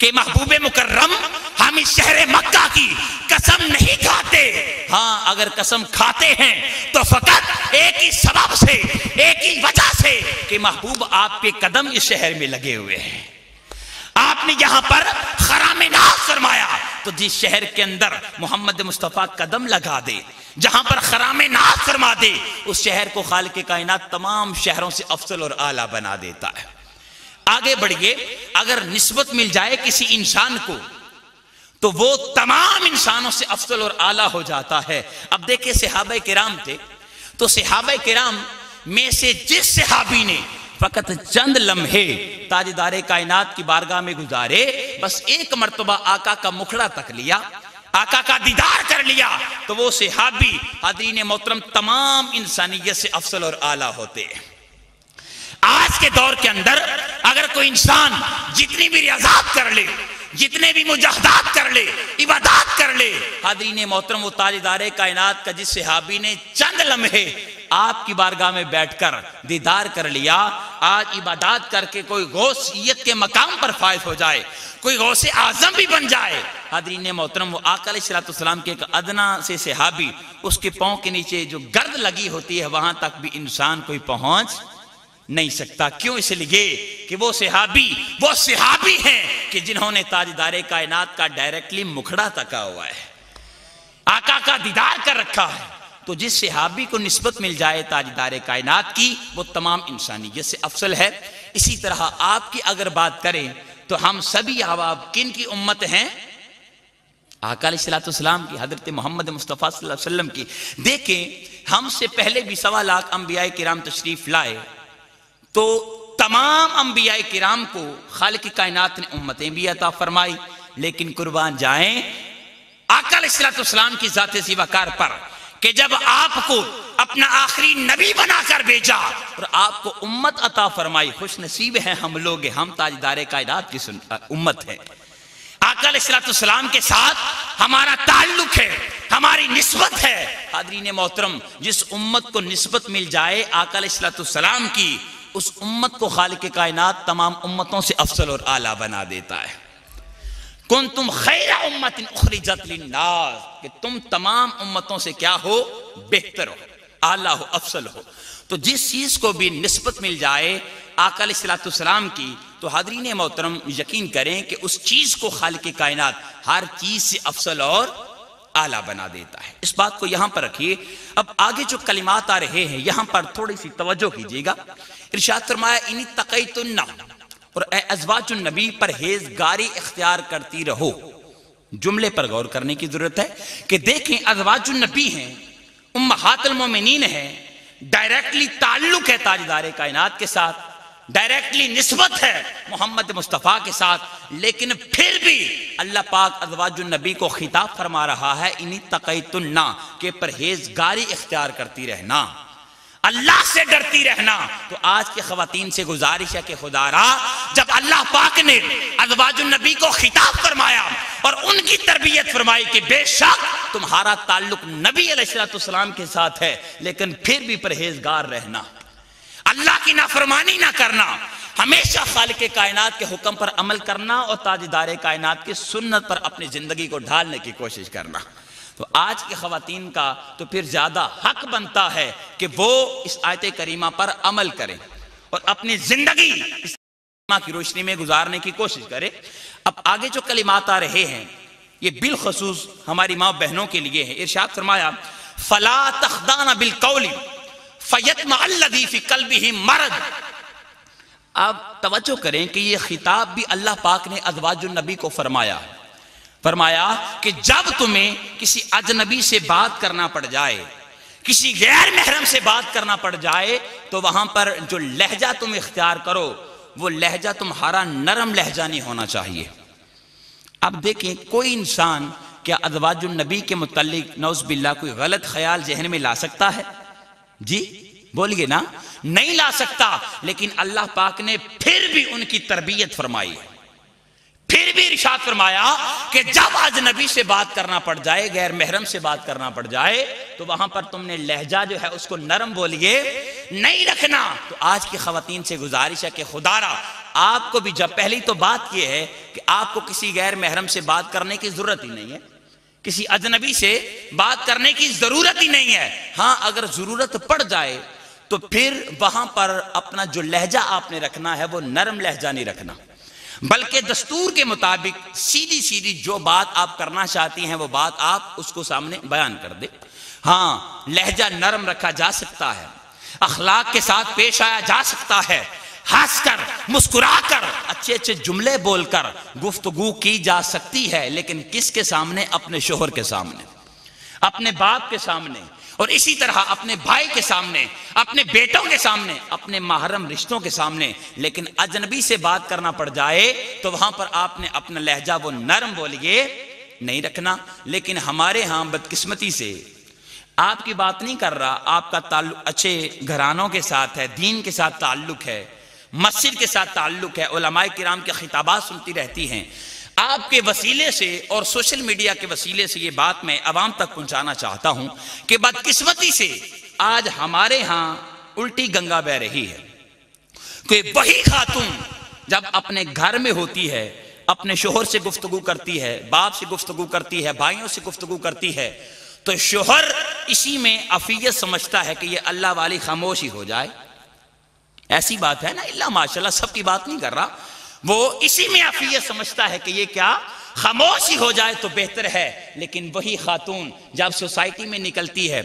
کہ محبوب مکرم ہم اس شہر مکہ کی قسم نہیں کھاتے، ہاں اگر قسم کھاتے ہیں تو فقط ایک ہی سبب سے، ایک ہی وجہ سے، کہ محبوب آپ کے قدم اس شہر میں لگے ہوئے ہیں۔ آپ نے یہاں پر خرام ناز فرمایا، تو جس شہر کے اندر محمد مصطفیٰ قدم لگا دے، جہاں پر خرام ناز فرما دے، اس شہر کو خالق کائنات تمام شہروں سے افضل اور اعلیٰ بنا دیتا ہے۔ آگے بڑھئے، اگر نسبت مل جائے کسی انسان کو تو وہ تمام انسانوں سے افضل اور اعلیٰ ہو جاتا ہے۔ اب دیکھیں صحابہ کرام تھے، تو صحابہ کرام میں سے جس صحابی نے فقط چند لمحے تاجدار کائنات کی بارگاہ میں گزارے، بس ایک مرتبہ آقا کا مکھڑا تک لیا، آقا کا دیدار کر لیا، تو وہ صحابی حاضرین محترم تمام انسانیت سے افضل اور اعلیٰ ہوتے ہیں۔ آج کے دور کے اندر اگر کوئی انسان جتنی بھی ریاضات کر لے، جتنے بھی مجاہدات کر لے، عبادات کر لے، حاضرین محترم وہ تاجدار کائنات کا جس صحابی نے چند لمحے آپ کی بارگاہ میں بیٹھ کر دیدار کر لیا، آج عبادات کر کے کوئی غوثیت کے مقام پر فائز ہو جائے، کوئی غوث اعظم بھی بن جائے، حاضرین محترم وہ آقا علیہ السلام کے ایک ادنا سے صحابی، اس کے پاؤں کے نیچے جو گرد لگی ہوتی ہے وہاں تک بھی انسان کوئی پہنچ نہیں سکتا۔ کیوں؟ اس لیے کہ وہ صحابی ہیں کہ جنہوں نے تاجدار کائنات کا ڈائریکٹلی مکھڑا تکا ہوا ہے، آقا کا دیدار کر رکھا ہے۔ تو جس صحابی کو نسبت مل جائے تاجدار کائنات کی، وہ تمام انسانیت سے افضل ہے۔ اسی طرح آپ کی اگر بات کریں تو ہم سبھی احباب کن کی امت ہیں؟ آقا علیہ السلام کی، حضرت محمد مصطفیٰ صلی اللہ علیہ وسلم کی۔ دیکھیں ہم سے پہلے بھی 1.25 لاکھ انبیاء کرام تشریف لائے، تو تمام انبیاء کرام کو خالق کائنات نے امتیں بھی عطا فرمائی، لیکن قربان جائیں آقا علیہ السلام کی ذات ذوقار پر کہ جب آپ کو اپنا آخری نبی بنا کر بھیجا اور آپ کو امت عطا فرمائی، خوش نصیب ہیں ہم لوگ، ہم تاجدار کائنات کی امت ہیں۔ آقا علیہ السلام کے ساتھ ہمارا تعلق ہے، ہماری نسبت ہے۔ حاضرین محترم، جس امت کو نسبت مل جائے آقا علیہ السلام کی، اس امت کو خالق کائنات تمام امتوں سے افضل اور اعلیٰ بنا دیتا ہے۔ کنتم خیر امت اخرجت للناس، کہ تم تمام امتوں سے کیا ہو؟ بہتر ہو، اعلیٰ ہو، افضل ہو۔ تو جس چیز کو بھی نسبت مل جائے آقا علیہ السلام کی، تو حاضرین محترم یقین کریں کہ اس چیز کو خالق کائنات ہر چیز سے افضل اور اعلیٰ بنا دیتا ہے۔ اس بات کو یہاں پر رکھیے۔ اب آگے جو کلمات آ رہے ہیں یہاں پر تھوڑی سی توجہ کیجیے گا۔ ارشاد فرمایا ان اتقیتن، اور اے ازواج النبی پرہیزگاری اختیار کرتی رہو۔ جملے پر غور کرنے کی ضرورت ہے کہ دیکھیں ازواج النبی ہیں، امہات المومنین ہیں، ڈائریکٹلی تعلق ہے تاجدار کائنات کے ساتھ، ڈائریکٹلی نسبت ہے محمد مصطفیٰ کے ساتھ، لیکن پھر بھی اللہ پاک ازواج النبی کو خطاب فرما رہا ہے ان اتقیتن، کہ پرہیزگاری اختیار کرتی رہنا، اللہ سے ڈرتی رہنا۔ تو آج کے خواتین سے گزارش ہے کہ خدا را، جب اللہ پاک نے ازواج النبی کو خطاب فرمایا اور ان کی تربیت فرمائی کہ بے شک تمہارا تعلق نبی علیہ السلام کے ساتھ ہے، لیکن پھر بھی پرہیزگار رہنا، اللہ کی نافرمانی نہ کرنا، ہمیشہ خالق کائنات کے حکم پر عمل کرنا اور تاجدار کائنات کی سنت پر اپنی زندگی کو ڈھالنے کی کوشش کرنا۔ تو آج کی خواتین کا تو پھر زیادہ حق بنتا ہے کہ وہ اس آیت کریمہ پر عمل کریں اور اپنی زندگی اس کی روشنی میں گزارنے کی کوشش کرے۔ اب آگے جو کلمات آ رہے ہیں یہ بالخصوص ہماری ماں بہنوں کے لیے ہے۔ ارشاد فرمایا فلا تخضعن بالقول فَيَطْمَعَ الَّذِي فِي قَلْبِهِ مَرَضٌ۔ اب توجہ کریں کہ یہ خطاب بھی اللہ پاک نے ازواج النبی کو فرمایا کہ جب تمہیں کسی اجنبی سے بات کرنا پڑ جائے، کسی غیر محرم سے بات کرنا پڑ جائے، تو وہاں پر جو لہجہ تم اختیار کرو وہ لہجہ تمہارا نرم لہجہ نہیں ہونا چاہیے۔ اب دیکھیں کوئی انسان کیا ازواج النبی کے متعلق نعوذ باللہ کوئی غلط خیال ذہن میں لا سکتا ہے؟ جی بولیے نا، نہیں لا سکتا، لیکن اللہ پاک نے پھر بھی ان کی تربیت فرمائی، پھر بھی ارشاد فرمایا کہ جب اجنبی سے بات کرنا پڑ جائے، غیر محرم سے بات کرنا پڑ جائے، تو وہاں پر تم نے لہجہ جو ہے اس کو نرم بولیے، نہیں رکھنا۔ تو آج کی خواتین سے گزارش ہے کہ خدا را آپ کو بھی، جب پہلی تو بات یہ ہے کہ آپ کو کسی غیر محرم سے بات کرنے کی ضرورت ہی نہیں ہے، کسی اجنبی سے بات کرنے کی ضرورت ہی نہیں ہے۔ ہاں اگر ضرورت پڑ جائے تو پھر وہاں پر اپنا جو لہجہ آپ نے رکھنا ہے وہ نرم لہجہ نہیں رکھنا، بلکہ دستور کے مطابق سیدھی سیدھی جو بات آپ کرنا چاہتی ہیں وہ بات آپ اس کو سامنے بیان کر دیں۔ ہاں لہجہ نرم رکھا جا سکتا ہے، اخلاق کے ساتھ پیش آیا جا سکتا ہے، ہنس کر مسکرا کر اچھے اچھے جملے بول کر گفتگو کی جا سکتی ہے، لیکن کس کے سامنے؟ اپنے شوہر کے سامنے، اپنے باپ کے سامنے، اور اسی طرح اپنے بھائی کے سامنے، اپنے بیٹوں کے سامنے، اپنے محرم رشتوں کے سامنے۔ لیکن اجنبی سے بات کرنا پڑ جائے تو وہاں پر آپ نے اپنا لہجہ وہ نرم بولیے نہیں رکھنا۔ لیکن ہمارے ہاں بدقسمتی سے آپ کی بات نہیں کر رہا، آپ کا تعلق اچھے گھرانوں کے ساتھ ہے، دین کے ساتھ تعلق ہے، مسجد کے ساتھ تعلق ہے، علماء کرام کے خطابات سنتی رہتی ہیں۔ آپ کے وسیلے سے اور سوشل میڈیا کے وسیلے سے یہ بات میں عوام تک پہنچانا چاہتا ہوں کہ بدقسمتی سے آج ہمارے ہاں الٹی گنگا بہ رہی ہے کہ وہی خاتون جب اپنے گھر میں ہوتی ہے، اپنے شوہر سے گفتگو کرتی ہے، باپ سے گفتگو کرتی ہے، بھائیوں سے گفتگو کرتی ہے، تو شوہر اسی میں عفیت سمجھتا ہے کہ یہ اللہ والی خاموش ہی ہو جائے۔ ایسی بات ہے نا، اللہ ماشاءاللہ سب کی بات نہیں کر رہا، وہ اسی میں عفیت سمجھتا ہے کہ یہ کیا خاموش ہی ہو جائے تو بہتر ہے۔ لیکن وہی خاتون جب سوسائٹی میں نکلتی ہے،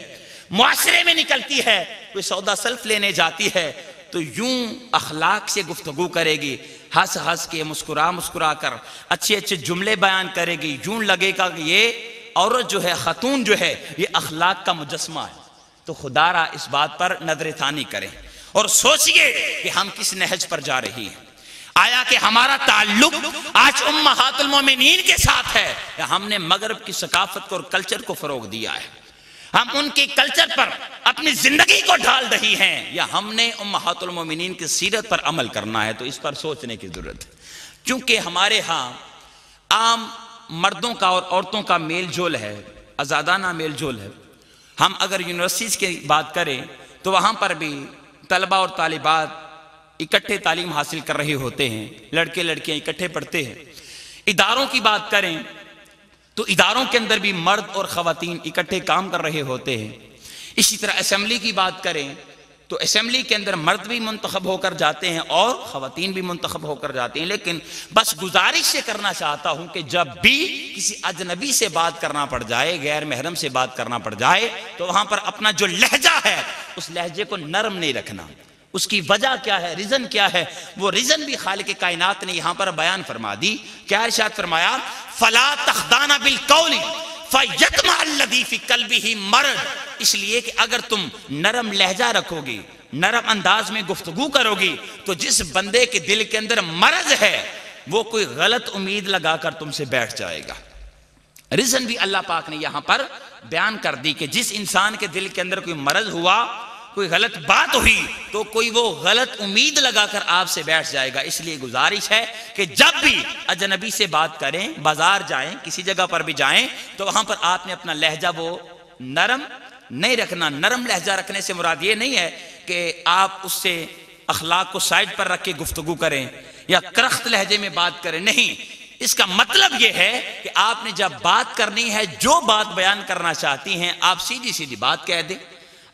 معاشرے میں نکلتی ہے، کوئی سودا سلف لینے جاتی ہے، تو یوں اخلاق سے گفتگو کرے گی، ہنس ہنس کے مسکرا کر اچھے اچھے جملے بیان کرے گی، یوں لگے گا کہ یہ عورت جو ہے، خاتون جو ہے، یہ اخلاق کا مجسمہ ہے۔ تو خدا را اس بات پر نظر ثانی کریں اور سوچئے کہ ہم کس نہج پر جا رہی ہیں۔ آیا کہ ہمارا تعلق آج امہات المومنین کے ساتھ ہے، یا ہم نے مغرب کی ثقافت کو اور کلچر کو فروغ دیا ہے؟ ہم ان کے کلچر پر اپنی زندگی کو ڈھال رہی ہیں، یا ہم نے امہات المومنین کی سیرت پر عمل کرنا ہے؟ تو اس پر سوچنے کی ضرورت ہے، کیونکہ ہمارے ہاں عام مردوں کا اور عورتوں کا میل جول ہے، آزادانہ میل جول ہے۔ ہم اگر یونیورسٹیز کی بات کریں تو وہاں پر بھی طلبہ اور طالبات اکٹھے تعلیم حاصل کر رہے ہوتے ہیں، لڑکے لڑکیاں اکٹھے پڑھتے ہیں۔ اداروں کی بات کریں تو اداروں کے اندر بھی مرد اور خواتین اکٹھے کام کر رہے ہوتے ہیں۔ اسی طرح اسمبلی کی بات کریں تو اسمبلی کے اندر مرد بھی منتخب ہو کر جاتے ہیں اور خواتین بھی منتخب ہو کر جاتے ہیں۔ لیکن بس گزارش سے کرنا چاہتا ہوں کہ جب بھی کسی اجنبی سے بات کرنا پڑ جائے، غیر محرم سے بات کرنا پڑ جائے، تو وہاں پر اپنا جو لہجہ ہے اس لہجے کو نرم نہیں رکھنا۔ اس کی وجہ کیا ہے، ریزن کیا ہے؟ وہ ریزن بھی خالق کائنات نے یہاں پر بیان فرما دی۔ کیا ارشاد فرمایا؟ فَلَا تَخْضَعْنَ بِالْقَوْلِ فَيَطْمَعَ الَّذِي فِي قَلْبِهِ مَرَضٌ۔ اس لیے کہ اگر تم نرم لہجہ رکھو گی، نرم انداز میں گفتگو کرو گی، تو جس بندے کے دل کے اندر مرض ہے وہ کوئی غلط امید لگا کر تم سے بیٹھ جائے گا۔ ریزن بھی اللہ پاک نے یہاں پر بیان کر دی کہ جس انسان کے دل کے اندر کوئی مرض ہوا، کوئی غلط بات ہوئی، تو کوئی وہ غلط امید لگا کر آپ سے بیٹھ جائے گا۔ اس لیے گزارش ہے کہ جب بھی اجنبی سے بات کریں، بازار جائیں، کسی جگہ پر بھی جائیں، تو وہاں پر آپ نے اپنا لہجہ وہ نرم نہیں رکھنا۔ نرم لہجہ رکھنے سے مراد یہ نہیں ہے کہ آپ اس سے اخلاق کو سائڈ پر رکھ کے گفتگو کریں یا کرخت لہجے میں بات کریں، نہیں۔ اس کا مطلب یہ ہے کہ آپ نے جب بات کرنی ہے، جو بات بیان کرنا چاہتی ہیں، آپ سیدھی سیدھی بات کہہ دیں۔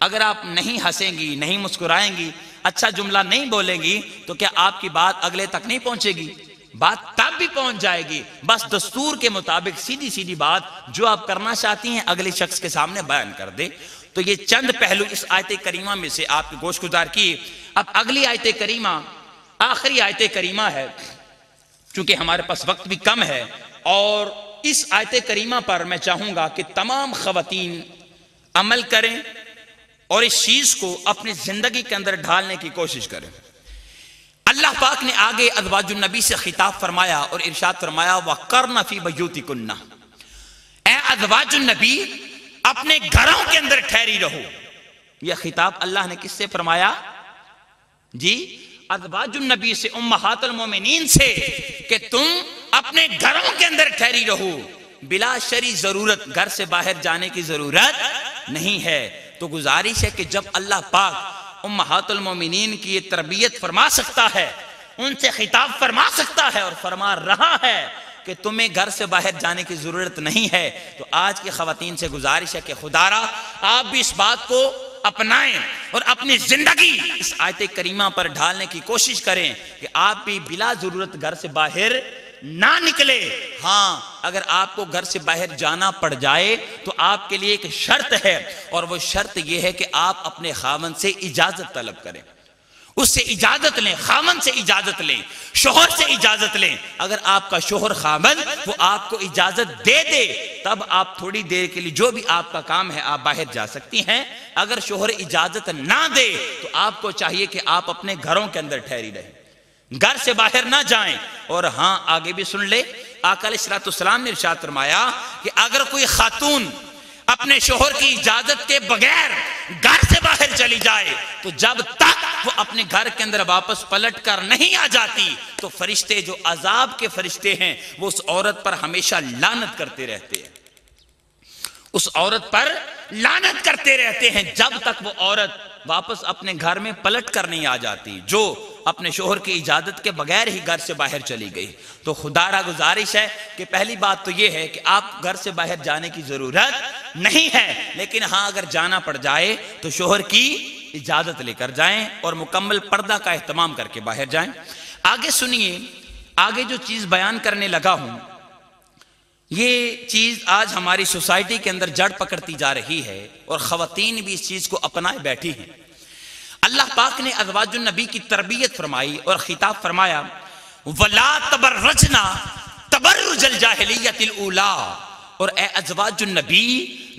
اگر آپ نہیں ہنسیں گی، نہیں مسکرائیں گی، اچھا جملہ نہیں بولیں گی، تو کیا آپ کی بات اگلے تک نہیں پہنچے گی؟ بات تب بھی پہنچ جائے گی۔ بس دستور کے مطابق سیدھی سیدھی بات جو آپ کرنا چاہتی ہیں اگلے شخص کے سامنے بیان کر دیں۔ تو یہ چند پہلو اس آیت کریمہ میں سے آپ گوش گزار کیے۔ اب اگلی آیت کریمہ آخری آیت کریمہ ہے، چونکہ ہمارے پاس وقت بھی کم ہے، اور اس آیت کریمہ پر میں چاہوں گا کہ تمام خواتین عمل کریں اور اس چیز کو اپنی زندگی کے اندر ڈھالنے کی کوشش کریں۔ اللہ پاک نے آگے ازواج النبی سے خطاب فرمایا اور ارشاد فرمایا وَقَرْنَ فِي بَيُوتِكُنَّ، اے ازواج النبی اپنے گھروں کے اندر ٹھہری رہو۔ یہ خطاب اللہ نے کس سے فرمایا؟ جی ازواج النبی سے، امہات المومنین سے، کہ تم اپنے گھروں کے اندر ٹھہری رہو، بلا شرعی ضرورت گھر سے باہر جانے کی ضرورت نہیں ہے۔ تو گزارش ہے کہ جب اللہ پاک امہات المومنین کی یہ تربیت فرما سکتا ہے، ان سے خطاب فرما سکتا ہے اور فرما رہا ہے کہ تمہیں گھر سے باہر جانے کی ضرورت نہیں ہے، تو آج کی خواتین سے گزارش ہے کہ خدا را آپ بھی اس بات کو اپنائیں اور اپنی زندگی اس آیت کریمہ پر ڈھالنے کی کوشش کریں کہ آپ بھی بلا ضرورت گھر سے باہر نہ نکلے۔ ہاں اگر آپ کو گھر سے باہر جانا پڑ جائے تو آپ کے لیے ایک شرط ہے، اور وہ شرط یہ ہے کہ آپ اپنے خاوند سے اجازت طلب کریں، اس سے اجازت لیں، خاوند سے اجازت لیں، شوہر سے اجازت لیں۔ اگر آپ کا شوہر خاوند وہ آپ کو اجازت دے دے تب آپ تھوڑی دیر کے لیے جو بھی آپ کا کام ہے آپ باہر جا سکتی ہیں۔ اگر شوہر اجازت نہ دے تو آپ کو چاہیے کہ آپ اپنے گھروں کے اندر ٹھہری رہیں، گھر سے باہر نہ جائیں۔ اور ہاں آگے بھی سن لے، آقا علیہ السلام نے ارشاد فرمایا کہ اگر کوئی خاتون اپنے شوہر کی اجازت کے بغیر گھر سے باہر چلی جائے تو جب تک وہ اپنے گھر کے اندر واپس پلٹ کر نہیں آ جاتی تو فرشتے جو عذاب کے فرشتے ہیں وہ اس عورت پر ہمیشہ لعنت کرتے رہتے ہیں، اس عورت پر لعنت کرتے رہتے ہیں جب تک وہ عورت واپس اپنے گھر میں پلٹ کر نہیں آ جاتی، جو اپنے شوہر کی اجازت کے بغیر ہی گھر سے باہر چلی گئی۔ تو خدا را گزارش ہے کہ پہلی بات تو یہ ہے کہ آپ گھر سے باہر جانے کی ضرورت نہیں ہے، لیکن ہاں اگر جانا پڑ جائے تو شوہر کی اجازت لے کر جائیں اور مکمل پردہ کا اہتمام کر کے باہر جائیں۔ آگے سنیے، آگے جو چیز بیان کرنے لگا ہوں یہ چیز آج ہماری سوسائٹی کے اندر جڑ پکڑتی جا رہی ہے اور خواتین بھی اس چیز کو اپنائے بیٹھی ہیں۔ اللہ پاک نے ازواج النبی کی تربیت فرمائی اور خطاب فرمایا وَلَا تَبَرَّجْنَا تَبَرُّجَ الْجَاهِلِيَّةِ الْأُولَىٰ، اور اے ازواج النبی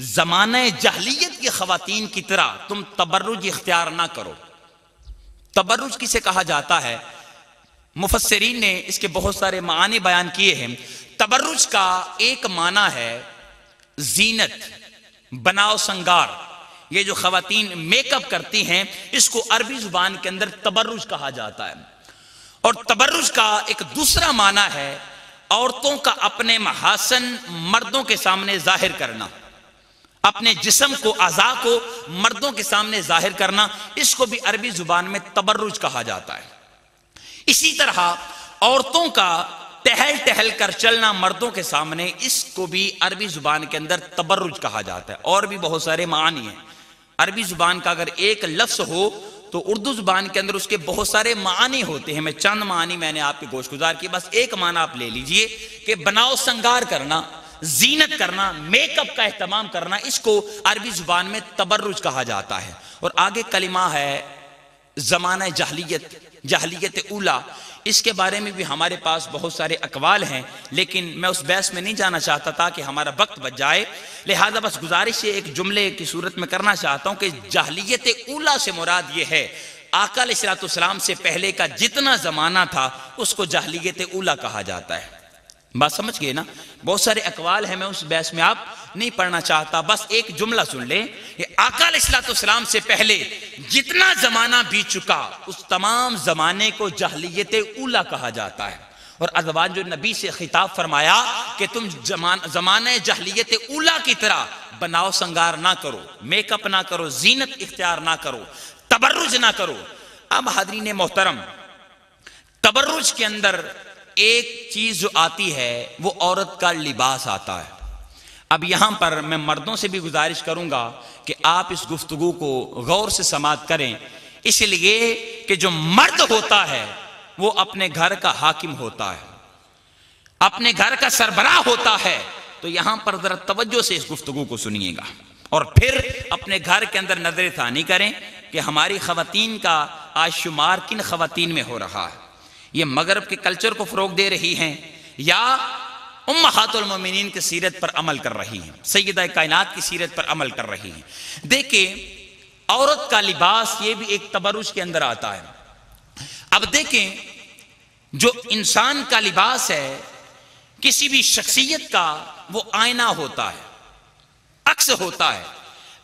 زمانہ جاہلیت کی خواتین کی طرح تم تبرج اختیار نہ کرو۔ تبرج کسے کہا جاتا ہے؟ مفسرین نے اس کے بہت سارے معنی بیان کیے ہیں۔ تبرج کا ایک معنی ہے زینت، بناؤ سنگار۔ یہ جو خواتین میک اپ کرتی ہیں اس کو عربی زبان کے اندر تبرج کہا جاتا ہے۔ اور تبرج کا ایک دوسرا معنی ہے عورتوں کا اپنے محاسن مردوں کے سامنے ظاہر کرنا، اپنے جسم کو، اعضاء کو مردوں کے سامنے ظاہر کرنا، اس کو بھی عربی زبان میں تبرج کہا جاتا ہے۔ اسی طرح عورتوں کا ٹہل ٹہل کر چلنا مردوں کے سامنے، اس کو بھی عربی زبان کے اندر تبرج کہا جاتا ہے۔ اور بھی بہت سارے معنی ہیں۔ عربی زبان کا اگر ایک لفظ ہو تو اردو زبان کے اندر اس کے بہت سارے معنی ہوتے ہیں۔ میں چند معنی میں نے آپ کے گوش گزار کی، بس ایک معنی آپ لے لیجئے کہ بناؤ سنگار کرنا، زینت کرنا، میک اپ کا اہتمام کرنا، اس کو عربی زبان میں تبرج کہا جاتا ہے۔ اور آگے کلمہ ہے زمانہ جاہلیت، جاہلیت اولا، اس کے بارے میں بھی ہمارے پاس بہت سارے اقوال ہیں، لیکن میں اس بحث میں نہیں جانا چاہتا تھا کہ ہمارا وقت بچ جائے، لہذا بس گزارش ایک جملے کی صورت میں کرنا چاہتا ہوں کہ جاہلیت اولا سے مراد یہ ہے آقا علیہ السلام سے پہلے کا جتنا زمانہ تھا اس کو جاہلیت اولا کہا جاتا ہے۔ بات سمجھ گئے نا؟ بہت سارے اقوال ہیں، میں اس بحث میں آپ نہیں پڑھنا چاہتا، بس ایک جملہ سن لیں کہ آقا علیہ السلام سے پہلے جتنا زمانہ بیت چکا اس تمام زمانے کو جاہلیت اولا کہا جاتا ہے۔ اور ازواج النبی سے خطاب فرمایا کہ تم زمانہ جاہلیت اولا کی طرح بناؤ سنگار نہ کرو، میک اپ نہ کرو، زینت اختیار نہ کرو، تبرج نہ کرو۔ اب حاضرین محترم، تبرج کے اندر ایک چیز جو آتی ہے وہ عورت کا لباس آتا ہے۔ اب یہاں پر میں مردوں سے بھی گزارش کروں گا کہ آپ اس گفتگو کو غور سے سماعت کریں، اس لیے کہ جو مرد ہوتا ہے وہ اپنے گھر کا حاکم ہوتا ہے، اپنے گھر کا سربراہ ہوتا ہے۔ تو یہاں پر ذرا توجہ سے اس گفتگو کو سنیے گا۔ اور پھر اپنے گھر کے اندر نظر ثانی کریں کہ ہماری خواتین کا آج شمار کن خواتین میں ہو رہا ہے، یہ مغرب کے کلچر کو فروغ دے رہی ہیں یا امہات المومنین کی سیرت پر عمل کر رہی ہیں، سیدہ کائنات کی سیرت پر عمل کر رہی ہیں۔ دیکھیں عورت کا لباس یہ بھی ایک تبرج کے اندر آتا ہے۔ اب دیکھیں جو انسان کا لباس ہے کسی بھی شخصیت کا وہ آئینہ ہوتا ہے، عکس ہوتا ہے۔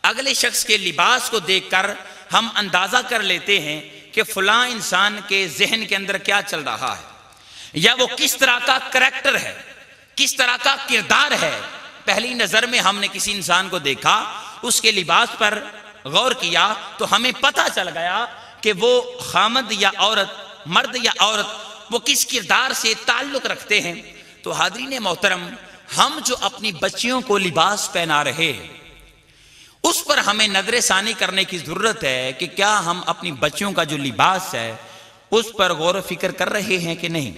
اگلے شخص کے لباس کو دیکھ کر ہم اندازہ کر لیتے ہیں کہ فلاں انسان کے ذہن کے اندر کیا چل رہا ہے یا وہ کس طرح کا کریکٹر ہے، کس طرح کا کردار ہے۔ پہلی نظر میں ہم نے کسی انسان کو دیکھا، اس کے لباس پر غور کیا تو ہمیں پتہ چل گیا کہ وہ خامد یا عورت، مرد یا عورت، وہ کس کردار سے تعلق رکھتے ہیں۔ تو حاضرین محترم، ہم جو اپنی بچیوں کو لباس پہنا رہے ہیں اس پر ہمیں نظر ثانی کرنے کی ضرورت ہے کہ کیا ہم اپنی بچیوں کا جو لباس ہے اس پر غور و فکر کر رہے ہیں کہ نہیں۔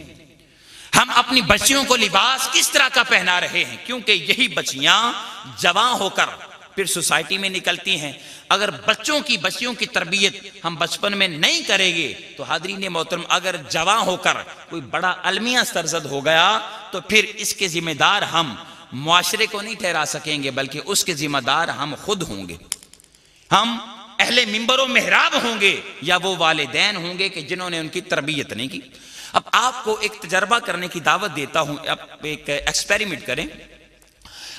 ہم اپنی بچیوں کو لباس کس طرح کا پہنا رہے ہیں، کیونکہ یہی بچیاں جوان ہو کر پھر سوسائٹی میں نکلتی ہیں۔ اگر بچیوں کی تربیت ہم بچپن میں نہیں کریں گے تو حاضرین محترم اگر جوان ہو کر کوئی بڑا المیہ سرزد ہو گیا تو پھر اس کے ذمہ دار ہم معاشرے کو نہیں ٹھہرا سکیں گے، بلکہ اس کے ذمہ دار ہم خود ہوں گے۔ ہم اہل منبر و محراب ہوں گے یا وہ والدین ہوں گے کہ جنہوں نے ان کی تربیت نہیں کی۔ اب آپ کو ایک تجربہ کرنے کی دعوت دیتا ہوں، آپ ایک ایکسپیریمنٹ کریں۔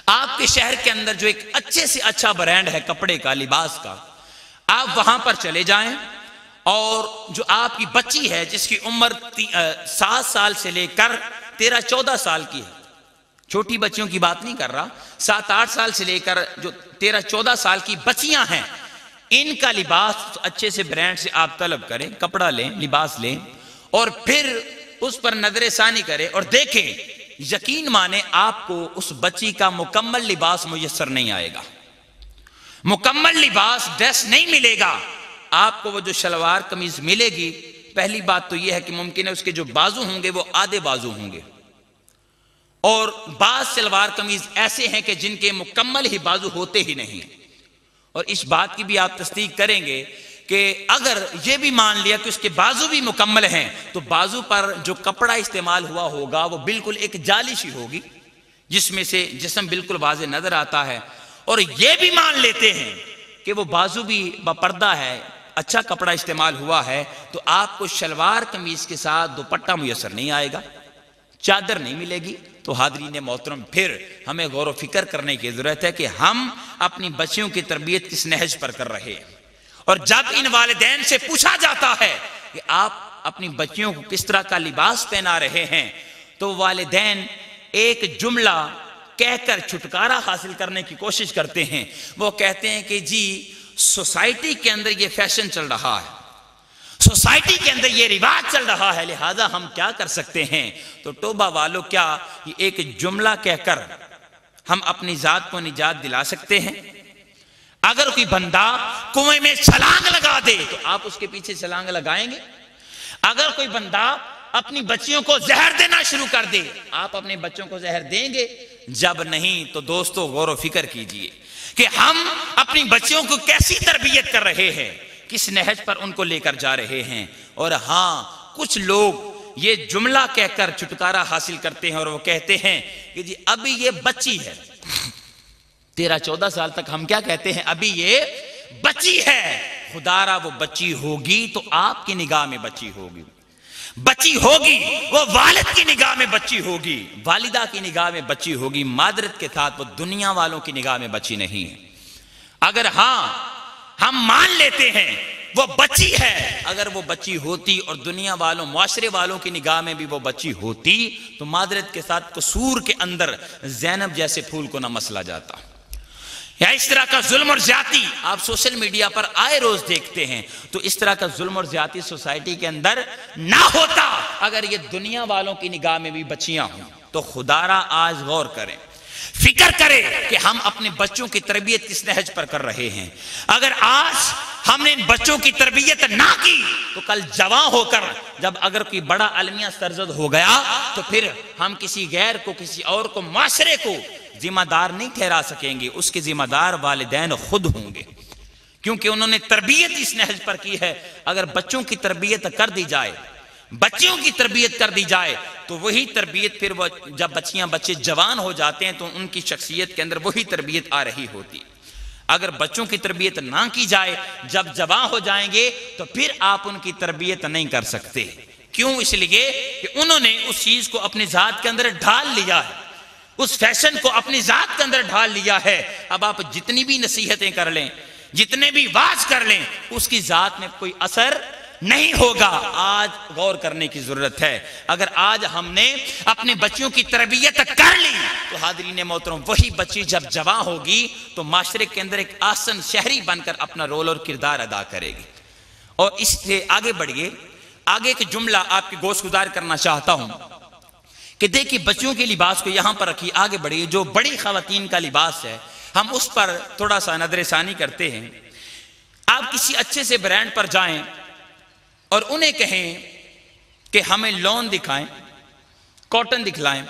آپ کے شہر کے اندر جو ایک اچھے سے اچھا برانڈ ہے کپڑے کا، لباس کا، آپ وہاں پر چلے جائیں اور جو آپ کی بچی ہے جس کی عمر 7 سال سے لے کر 13-14 سال کی ہے، چھوٹی بچیوں کی بات نہیں کر رہا، 7-8 سال سے لے کر جو 13-14 سال کی بچیاں ہیں، ان کا لباس اچھے سے برانڈ سے آپ طلب کریں، کپڑا لیں، لباس لیں اور پھر اس پر نظر ثانی کریں اور دیکھیں، یقین مانے آپ کو اس بچی کا مکمل لباس میسر نہیں آئے گا، مکمل لباس ڈریس نہیں ملے گا آپ کو۔ وہ جو شلوار قمیض ملے گی، پہلی بات تو یہ ہے کہ ممکن ہے اس کے جو بازو ہوں گے وہ آدھے بازو ہوں گے، اور بعض شلوار قمیض ایسے ہیں کہ جن کے مکمل ہی بازو ہوتے ہی نہیں۔ اور اس بات کی بھی آپ تصدیق کریں گے کہ اگر یہ بھی مان لیا کہ اس کے بازو بھی مکمل ہیں تو بازو پر جو کپڑا استعمال ہوا ہوگا وہ بالکل ایک جالی سی ہوگی جس میں سے جسم بالکل واضح نظر آتا ہے۔ اور یہ بھی مان لیتے ہیں کہ وہ بازو بھی باپردہ ہے، اچھا کپڑا استعمال ہوا ہے، تو آپ کو شلوار قمیض کے ساتھ دوپٹہ میسر نہیں آئے گا، چادر نہیں ملے گی۔ تو حاضرین محترم پھر ہمیں غور و فکر کرنے کی ضرورت ہے کہ ہم اپنی بچیوں کی تربیت کس نہج پر کر رہے ہیں۔ اور جب ان والدین سے پوچھا جاتا ہے کہ آپ اپنی بچیوں کو کس طرح کا لباس پہنا رہے ہیں تو والدین ایک جملہ کہہ کر چھٹکارا حاصل کرنے کی کوشش کرتے ہیں۔ وہ کہتے ہیں کہ جی سوسائٹی کے اندر یہ فیشن چل رہا ہے، سوسائٹی کے اندر یہ رواج چل رہا ہے، لہذا ہم کیا کر سکتے ہیں۔ تو توبہ والو، کیا یہ ایک جملہ کہہ کر ہم اپنی ذات کو نجات دلا سکتے ہیں؟ اگر کوئی بندہ کنویں میں چھلانگ لگا دے تو آپ اس کے پیچھے چھلانگ لگائیں گے؟ اگر کوئی بندہ اپنی بچیوں کو زہر دینا شروع کر دے آپ اپنے بچوں کو زہر دیں گے؟ جب نہیں تو دوستو غور و فکر کیجئے کہ ہم اپنی بچیوں کو کیسی تربیت کر رہے ہیں، کس نہج پر ان کو لے کر جا رہے ہیں۔ اور ہاں، کچھ لوگ یہ جملہ کہہ کر چھٹکارا حاصل کرتے ہیں اور وہ کہتے ہیں کہ جی ابھی یہ بچی ہے، 13-14 سال تک ہم کیا کہتے ہیں، ابھی یہ بچی ہے۔ خدا را وہ بچی ہوگی تو آپ کی نگاہ میں بچی ہوگی، بچی ہوگی وہ والد کی نگاہ میں بچی ہوگی، والدہ کی نگاہ میں بچی ہوگی، معذرت کے ساتھ وہ دنیا والوں کی نگاہ میں بچی نہیں ہے۔ اگر ہاں ہم مان لیتے ہیں وہ بچی ہے، اگر وہ بچی ہوتی اور دنیا والوں، معاشرے والوں کی نگاہ میں بھی وہ بچی ہوتی تو معذرت کے ساتھ قصور کے اندر زینب جیسے پھول کو نہ مسلا جاتا۔ یا اس طرح کا ظلم اور زیادتی آپ سوشل میڈیا پر آئے روز دیکھتے ہیں، تو اس طرح کا ظلم اور زیادتی سوسائٹی کے اندر نہ ہوتا اگر یہ دنیا والوں کی نگاہ میں بھی بچیاں ہوں۔ تو خدا را آج غور کریں، فکر کریں کہ ہم اپنے بچوں کی تربیت کس نہج پر کر رہے ہیں۔ اگر آج ہم نے ان بچوں کی تربیت نہ کی تو کل جوان ہو کر جب اگر کوئی بڑا المیہ سرزد ہو گیا تو پھر ہم کسی غیر کو، کسی اور کو، معاشرے کو ذمہ دار نہیں ٹھہرا سکیں گے. اس کے ذمہ دار والدین خود ہوں گے، کیونکہ انہوں نے تربیت اس نہج پر کی ہے. اگر بچوں کی تربیت کر دی جائے، بچیوں کی تربیت کر دی جائے تو وہی تربیت پھر وہ جب بچے جوان ہو جاتے ہیں تو ان کی شخصیت کے اندر وہی تربیت آ رہی ہوتی. اگر بچوں کی تربیت نہ کی جائے، جب جوان ہو جائیں گے تو پھر آپ ان کی تربیت نہیں کر سکتے. کیوں؟ اس لیے کہ انہوں نے اس چیز کو اپنی ذات کے اندر ڈھال لیا ہے، اس فیشن کو اپنی ذات کے اندر ڈھال لیا ہے. اب آپ جتنی بھی نصیحتیں کر لیں، جتنے بھی واعظ کر لیں، اس کی ذات میں کوئی اثر نہیں ہوگا. آج غور کرنے کی ضرورت ہے. اگر آج ہم نے اپنے بچیوں کی تربیت کر لی تو حاضرین محترم وہی بچی جب جوان ہوگی تو معاشرے کے اندر ایک آسن شہری بن کر اپنا رول اور کردار ادا کرے گی. اور اس سے آگے بڑھیے. آگے ایک جملہ آپ کی گوش گزار کرنا چاہتا ہوں کہ دیکھیے بچوں کے لباس کو یہاں پر رکھیے. آگے بڑھیے. جو بڑی خواتین کا لباس ہے ہم اس پر تھوڑا سا نظر ثانی کرتے ہیں. آپ کسی اچھے سے برانڈ پر جائیں اور انہیں کہیں کہ ہمیں لون دکھائیں، کاٹن دکھلائیں.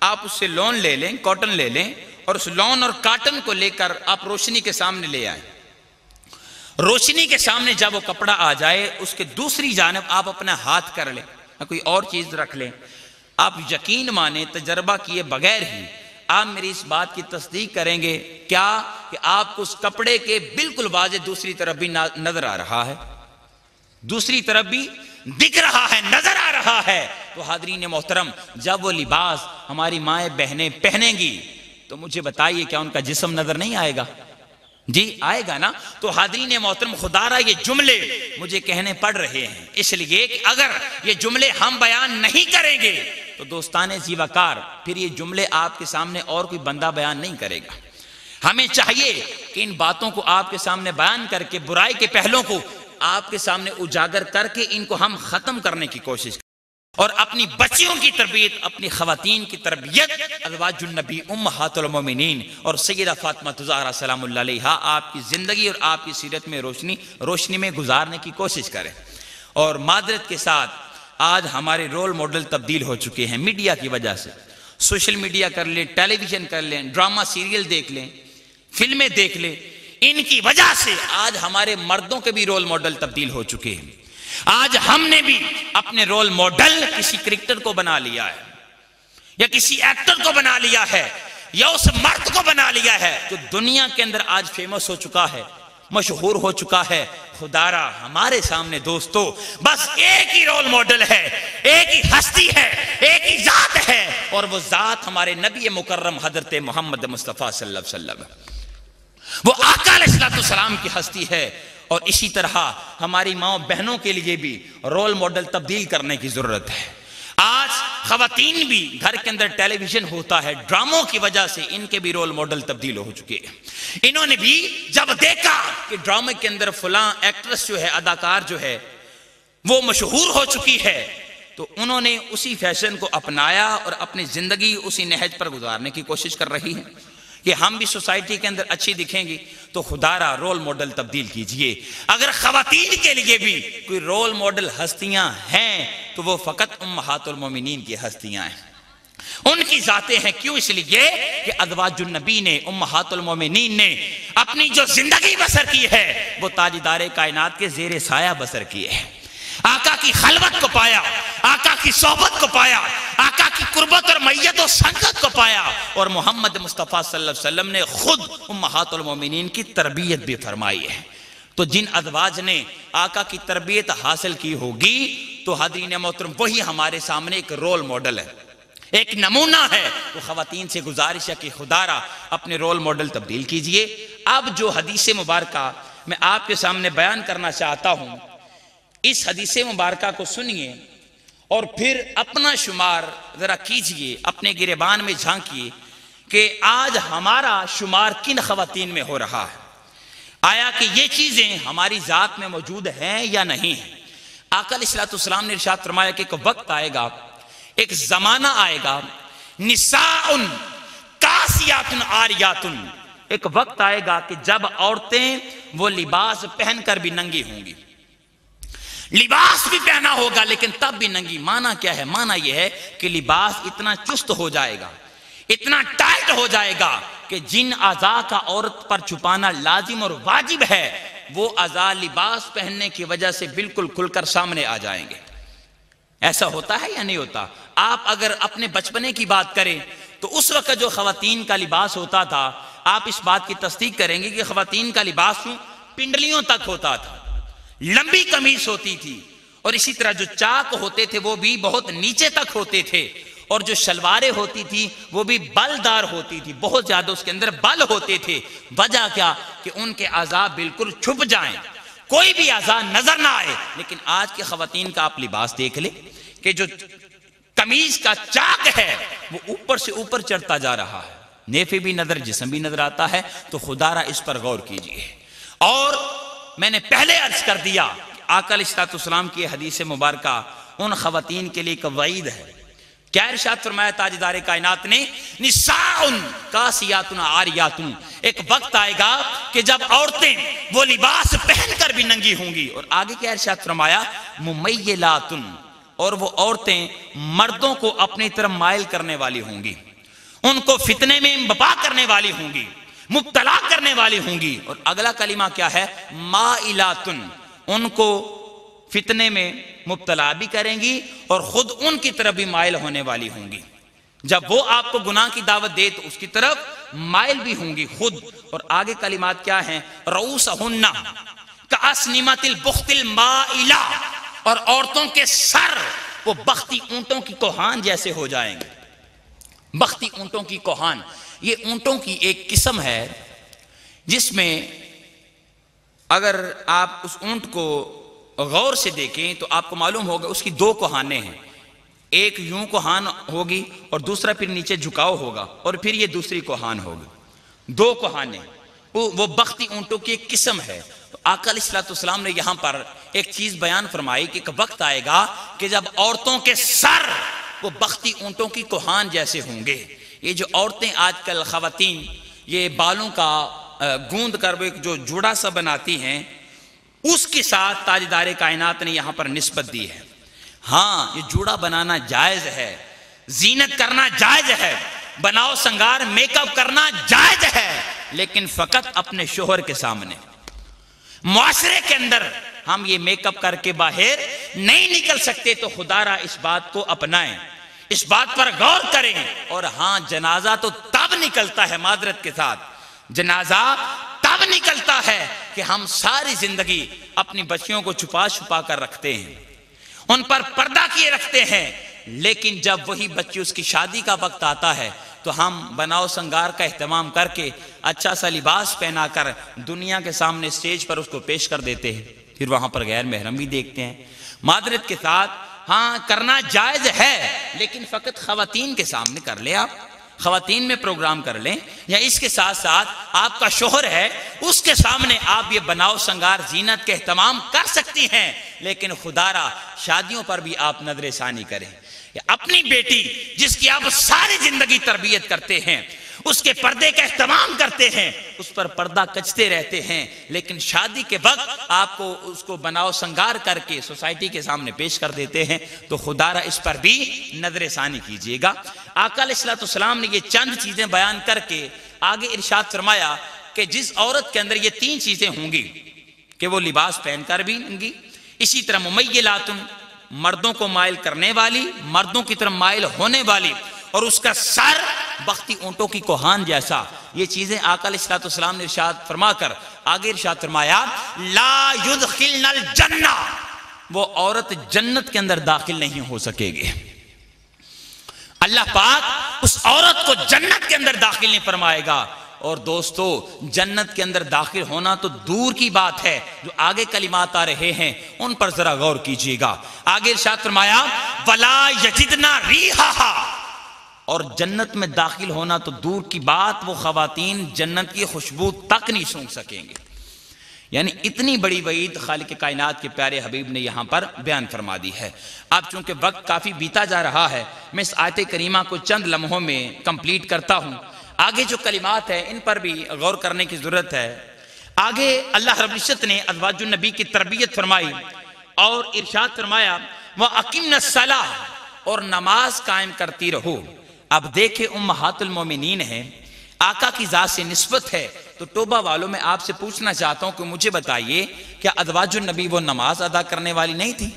آپ اس سے لون لے لیں، کاٹن لے لیں، اور اس لون اور کاٹن کو لے کر آپ روشنی کے سامنے لے آئیں. روشنی کے سامنے جب وہ کپڑا آ جائے اس کے دوسری جانب آپ اپنا ہاتھ کر لیں، کوئی اور چیز رکھ لیں. آپ یقین مانیں تجربہ کیے بغیر ہی آپ میری اس بات کی تصدیق کریں گے کیا کہ آپ کو اس کپڑے کے بالکل واضح دوسری طرف بھی نظر آ رہا ہے، دوسری طرف بھی دکھ رہا ہے، نظر آ رہا ہے. تو حاضرین محترم جب وہ لباس ہماری مائیں بہنیں پہنیں گی تو مجھے بتائیے کیا ان کا جسم نظر نہیں آئے گا؟ جی آئے گا نا. تو حاضرین محترم خدا را یہ جملے مجھے کہنے پڑ رہے ہیں اس لیے کہ اگر یہ جملے ہم بیان نہیں کریں گے تو دوستانے زیوکار پھر یہ جملے آپ کے سامنے اور کوئی بندہ بیان نہیں کرے گا. ہمیں چاہیے کہ ان باتوں کو آپ کے سامنے بیان کر کے برائی کے پہلوں کو آپ کے سامنے اجاگر کر کے ان کو ہم ختم کرنے کی کوشش کریں اور اپنی بچیوں کی تربیت، اپنی خواتین کی تربیت ازواج النبی امہات المومنین اور سیدہ فاطمہ الزہرا سلام اللہ علیہا آپ کی زندگی اور آپ کی سیرت میں روشنی میں گزارنے کی کوشش کریں. اور معذرت کے ساتھ آج ہمارے رول ماڈل تبدیل ہو چکے ہیں میڈیا کی وجہ سے. سوشل میڈیا کر لیں، ٹیلی ویژن کر لیں، ڈرامہ سیریل دیکھ لیں، فلمیں دیکھ لیں، ان کی وجہ سے آج ہمارے مردوں کے بھی رول ماڈل تبدیل ہو چکے ہیں. آج ہم نے بھی اپنے رول ماڈل کسی کرکٹر کو بنا لیا ہے یا کسی ایکٹر کو بنا لیا ہے یا اس مرد کو بنا لیا ہے جو دنیا کے اندر آج فیمس ہو چکا ہے، مشہور ہو چکا ہے. خدارا ہمارے سامنے دوستو بس ایک ہی رول ماڈل ہے، ایک ہی ہستی ہے، ایک ہی ذات ہے، اور وہ ذات ہمارے نبی مکرم حضرت محمد مصطفیٰ صلی اللہ علیہ وسلم، وہ آقا علیہ السلام کی ہستی ہے. اور اسی طرح ہماری ماں بہنوں کے لیے بھی رول ماڈل تبدیل کرنے کی ضرورت ہے. آج خواتین بھی گھر کے اندر ٹیلی ویژن ہوتا ہے، ڈراموں کی وجہ سے ان کے بھی رول ماڈل تبدیل ہو چکے ہیں. انہوں نے بھی جب دیکھا کہ ڈرامے کے اندر فلاں ایکٹریس جو ہے، اداکار جو ہے وہ مشہور ہو چکی ہے تو انہوں نے اسی فیشن کو اپنایا اور اپنی زندگی اسی نہج پر گزارنے کی کوشش کر رہی ہیں کہ ہم بھی سوسائٹی کے اندر اچھی دکھیں گی. تو خدارا رول ماڈل تبدیل کیجئے. اگر خواتین کے لیے بھی کوئی رول ماڈل ہستیاں ہیں تو وہ فقط امہات المومنین کی ہستیاں ہیں، ان کی ذاتیں ہیں. کیوں؟ اس لیے کہ ازواج النبی نے، امہات المومنین نے اپنی جو زندگی بسر کی ہے وہ تاجدار کائنات کے زیر سایہ بسر کی ہے. آقا کی خلوت کو پایا، آقا کی صحبت کو پایا، آقا کی قربت اور میت و سنگت کو پایا، اور محمد مصطفیٰ صلی اللہ علیہ وسلم نے خود امہات المومنین کی تربیت بھی فرمائی ہے. تو جن ازواج نے آقا کی تربیت حاصل کی ہوگی تو حاضرین محترم وہی ہمارے سامنے ایک رول ماڈل ہے، ایک نمونہ ہے. تو خواتین سے گزارش ہے کہ خدارا اپنے رول ماڈل تبدیل کیجئے. اب جو حدیث مبارکہ میں آپ کے سامنے بیان کرنا چاہتا ہوں، اس حدیث مبارکہ کو سنیے اور پھر اپنا شمار ذرا کیجئے، اپنے گریبان میں جھانکیے کہ آج ہمارا شمار کن خواتین میں ہو رہا ہے. آیا کہ یہ چیزیں ہماری ذات میں موجود ہیں یا نہیں ہیں؟ آقا علیہ السلام نے ارشاد فرمایا کہ ایک وقت آئے گا، ایک زمانہ آئے گا، نساء کاسیات عاریات، ایک وقت آئے گا کہ جب عورتیں وہ لباس پہن کر بھی ننگی ہوں گی. لباس بھی پہنا ہوگا لیکن تب بھی ننگی. معنی کیا ہے؟ معنی یہ ہے کہ لباس اتنا چست ہو جائے گا، اتنا ٹائٹ ہو جائے گا کہ جن اعضاء کا عورت پر چھپانا لازم اور واجب ہے وہ اعضاء لباس پہننے کی وجہ سے بالکل کھل کر سامنے آ جائیں گے. ایسا ہوتا ہے یا نہیں ہوتا؟ آپ اگر اپنے بچپنے کی بات کریں تو اس وقت جو خواتین کا لباس ہوتا تھا، آپ اس بات کی تصدیق کریں گے کہ خواتین کا لباس پنڈلیوں تک ہوتا تھا، لمبی قمیص ہوتی تھی، اور اسی طرح جو چاک ہوتے تھے وہ بھی بہت نیچے تک ہوتے تھے، اور جو شلواریں ہوتی تھی وہ بھی بلدار ہوتی تھی، بہت زیادہ اس کے اندر بل ہوتے تھے. وجہ کیا؟ کہ ان کے اعضاء بالکل چھپ جائیں، کوئی بھی اعضاء نظر نہ آئے. لیکن آج کی خواتین کا آپ لباس دیکھ لیں کہ جو قمیض کا چاک ہے وہ اوپر سے اوپر چڑھتا جا رہا ہے، نیفے بھی نظر، جسم بھی نظر آتا ہے. تو خدا را اس پر غور کیجئے. اور میں نے پہلے عرض کر دیا کہ آقا علیہ الصلوۃ والسلام کی حدیث مبارکہ ان خواتین کے لیے ایک وعید ہے. کیا ارشاد فرمایا تاجدار کائنات نے؟ نساء کاسیات عاریات. ایک وقت آئے گا کہ جب عورتیں وہ لباس پہن کر بھی ننگی ہوں گی. اور آگے کیا ارشاد فرمایا؟ ممیلات. اور وہ عورتیں مردوں کو اپنی طرف مائل کرنے والی ہوں گی، ان کو فتنے میں بپا کرنے والی ہوں گی، مبتلا کرنے والی ہوں گی. اور اگلا کلمہ کیا ہے؟ مائلات. ان کو فتنے میں مبتلا بھی کریں گی اور خود ان کی طرف بھی مائل ہونے والی ہوں گی. جب وہ آپ کو گناہ کی دعوت دے تو اس کی طرف مائل بھی ہوں گی خود. اور آگے کلمات کیا ہیں؟ رؤوسہن کاسنمۃ البخت المائلہ. اور عورتوں کے سر وہ بختی اونٹوں کی کوہان جیسے ہو جائیں گے. بختی اونٹوں کی کوہان، یہ اونٹوں کی ایک قسم ہے جس میں اگر آپ اس اونٹ کو غور سے دیکھیں تو آپ کو معلوم ہوگا اس کی دو کوہانیں ہیں. ایک یوں کوہان ہوگی اور دوسرا پھر نیچے جھکاؤ ہوگا، اور پھر یہ دوسری کوہان ہوگی. دو کوہانیں. وہ بختی اونٹوں کی ایک قسم ہے. تو آقا علیہ الصلوۃ والسلام نے یہاں پر ایک چیز بیان فرمائی کہ ایک وقت آئے گا کہ جب عورتوں کے سر وہ بختی اونٹوں کی کوہان جیسے ہوں گے. یہ جو عورتیں آج کل خواتین یہ بالوں کا گوند کر ایک جو جوڑا سا بناتی ہیں، اس کے ساتھ تاجدار کائنات نے یہاں پر نسبت دی ہے. ہاں یہ جوڑا بنانا جائز ہے، زینت کرنا جائز ہے، بناؤ سنگار میک اپ کرنا جائز ہے، لیکن فقط اپنے شوہر کے سامنے. معاشرے کے اندر ہم یہ میک اپ کر کے باہر نہیں نکل سکتے. تو خدا را اس بات کو اپنائیں، اس بات پر غور کریں. اور ہاں جنازہ تو تب نکلتا ہے، معذرت کے ساتھ جنازہ تب نکلتا ہے کہ ہم ساری زندگی اپنی بچیوں کو چھپا چھپا کر رکھتے ہیں، ان پر پردہ کیے رکھتے ہیں. لیکن جب وہی بچی اس کی شادی کا وقت آتا ہے تو ہم بناؤ سنگار کا اہتمام کر کے اچھا سا لباس پہنا کر دنیا کے سامنے سٹیج پر اس کو پیش کر دیتے ہیں. پھر وہاں پر غیر محرم بھی دیکھتے ہیں. معذرت کے ساتھ ہاں کرنا جائز ہے، لیکن فقط خواتین کے سامنے کر لیں. آپ خواتین میں پروگرام کر لیں، یا اس کے ساتھ ساتھ آپ کا شوہر ہے اس کے سامنے آپ یہ بناؤ سنگار زینت کے اہتمام کر سکتی ہیں. لیکن خدا را شادیوں پر بھی آپ نظر ثانی کریں. اپنی بیٹی جس کی آپ ساری زندگی تربیت کرتے ہیں، اس کے پردے کا اہتمام کرتے ہیں، اس پر پردہ کچتے رہتے ہیں، لیکن شادی کے وقت آپ کو اس کو بناؤ سنگار کر کے سوسائٹی کے سامنے پیش کر دیتے ہیں. تو خدا را اس پر بھی نظر ثانی کیجیے گا. آقا علیہ الصلوۃ والسلام نے یہ چند چیزیں بیان کر کے آگے ارشاد فرمایا کہ جس عورت کے اندر یہ تین چیزیں ہوں گی کہ وہ لباس پہن کر بھی ہوں گی، اسی طرح ممیلات مردوں کو مائل کرنے والی، مردوں کی طرف مائل ہونے والی، اور اس کا سر بختی اونٹوں کی کوہان جیسا. یہ چیزیں آقا علیہ الصلوۃ والسلام نے ارشاد فرما کر آگے ارشاد فرمایا لا يدخلن الجنہ. وہ عورت جنت کے اندر داخل نہیں ہو سکے گی. اللہ پاک اس عورت کو جنت کے اندر داخل نہیں فرمائے گا. اور دوستو جنت کے اندر داخل ہونا تو دور کی بات ہے، جو آگے کلمات آ رہے ہیں ان پر ذرا غور کیجیے گا. آگے ارشاد فرمایا وَلَا يَجِدْنَا رِيحَهَا. اور جنت میں داخل ہونا تو دور کی بات، وہ خواتین جنت کی خوشبو تک نہیں سونگھ سکیں گے. یعنی اتنی بڑی وعید خالق کائنات کے پیارے حبیب نے یہاں پر بیان فرما دی ہے. اب چونکہ وقت کافی بیتا جا رہا ہے، میں اس آیت کریمہ کو چند لمحوں میں کمپلیٹ کرتا ہوں. آگے جو کلمات ہیں ان پر بھی غور کرنے کی ضرورت ہے. آگے اللہ رب العزت نے ازواج النبی کی تربیت فرمائی اور ارشاد فرمایا وَأَقِمْنَ الصَّلَاةَ، اور نماز قائم کرتی رہو۔ اب دیکھیں امہات المومنین ہیں، آقا کی ذات سے نسبت ہے، تو توبہ والوں میں آپ سے پوچھنا چاہتا ہوں کہ مجھے بتائیے کیا ازواج النبی وہ نماز ادا کرنے والی نہیں تھی؟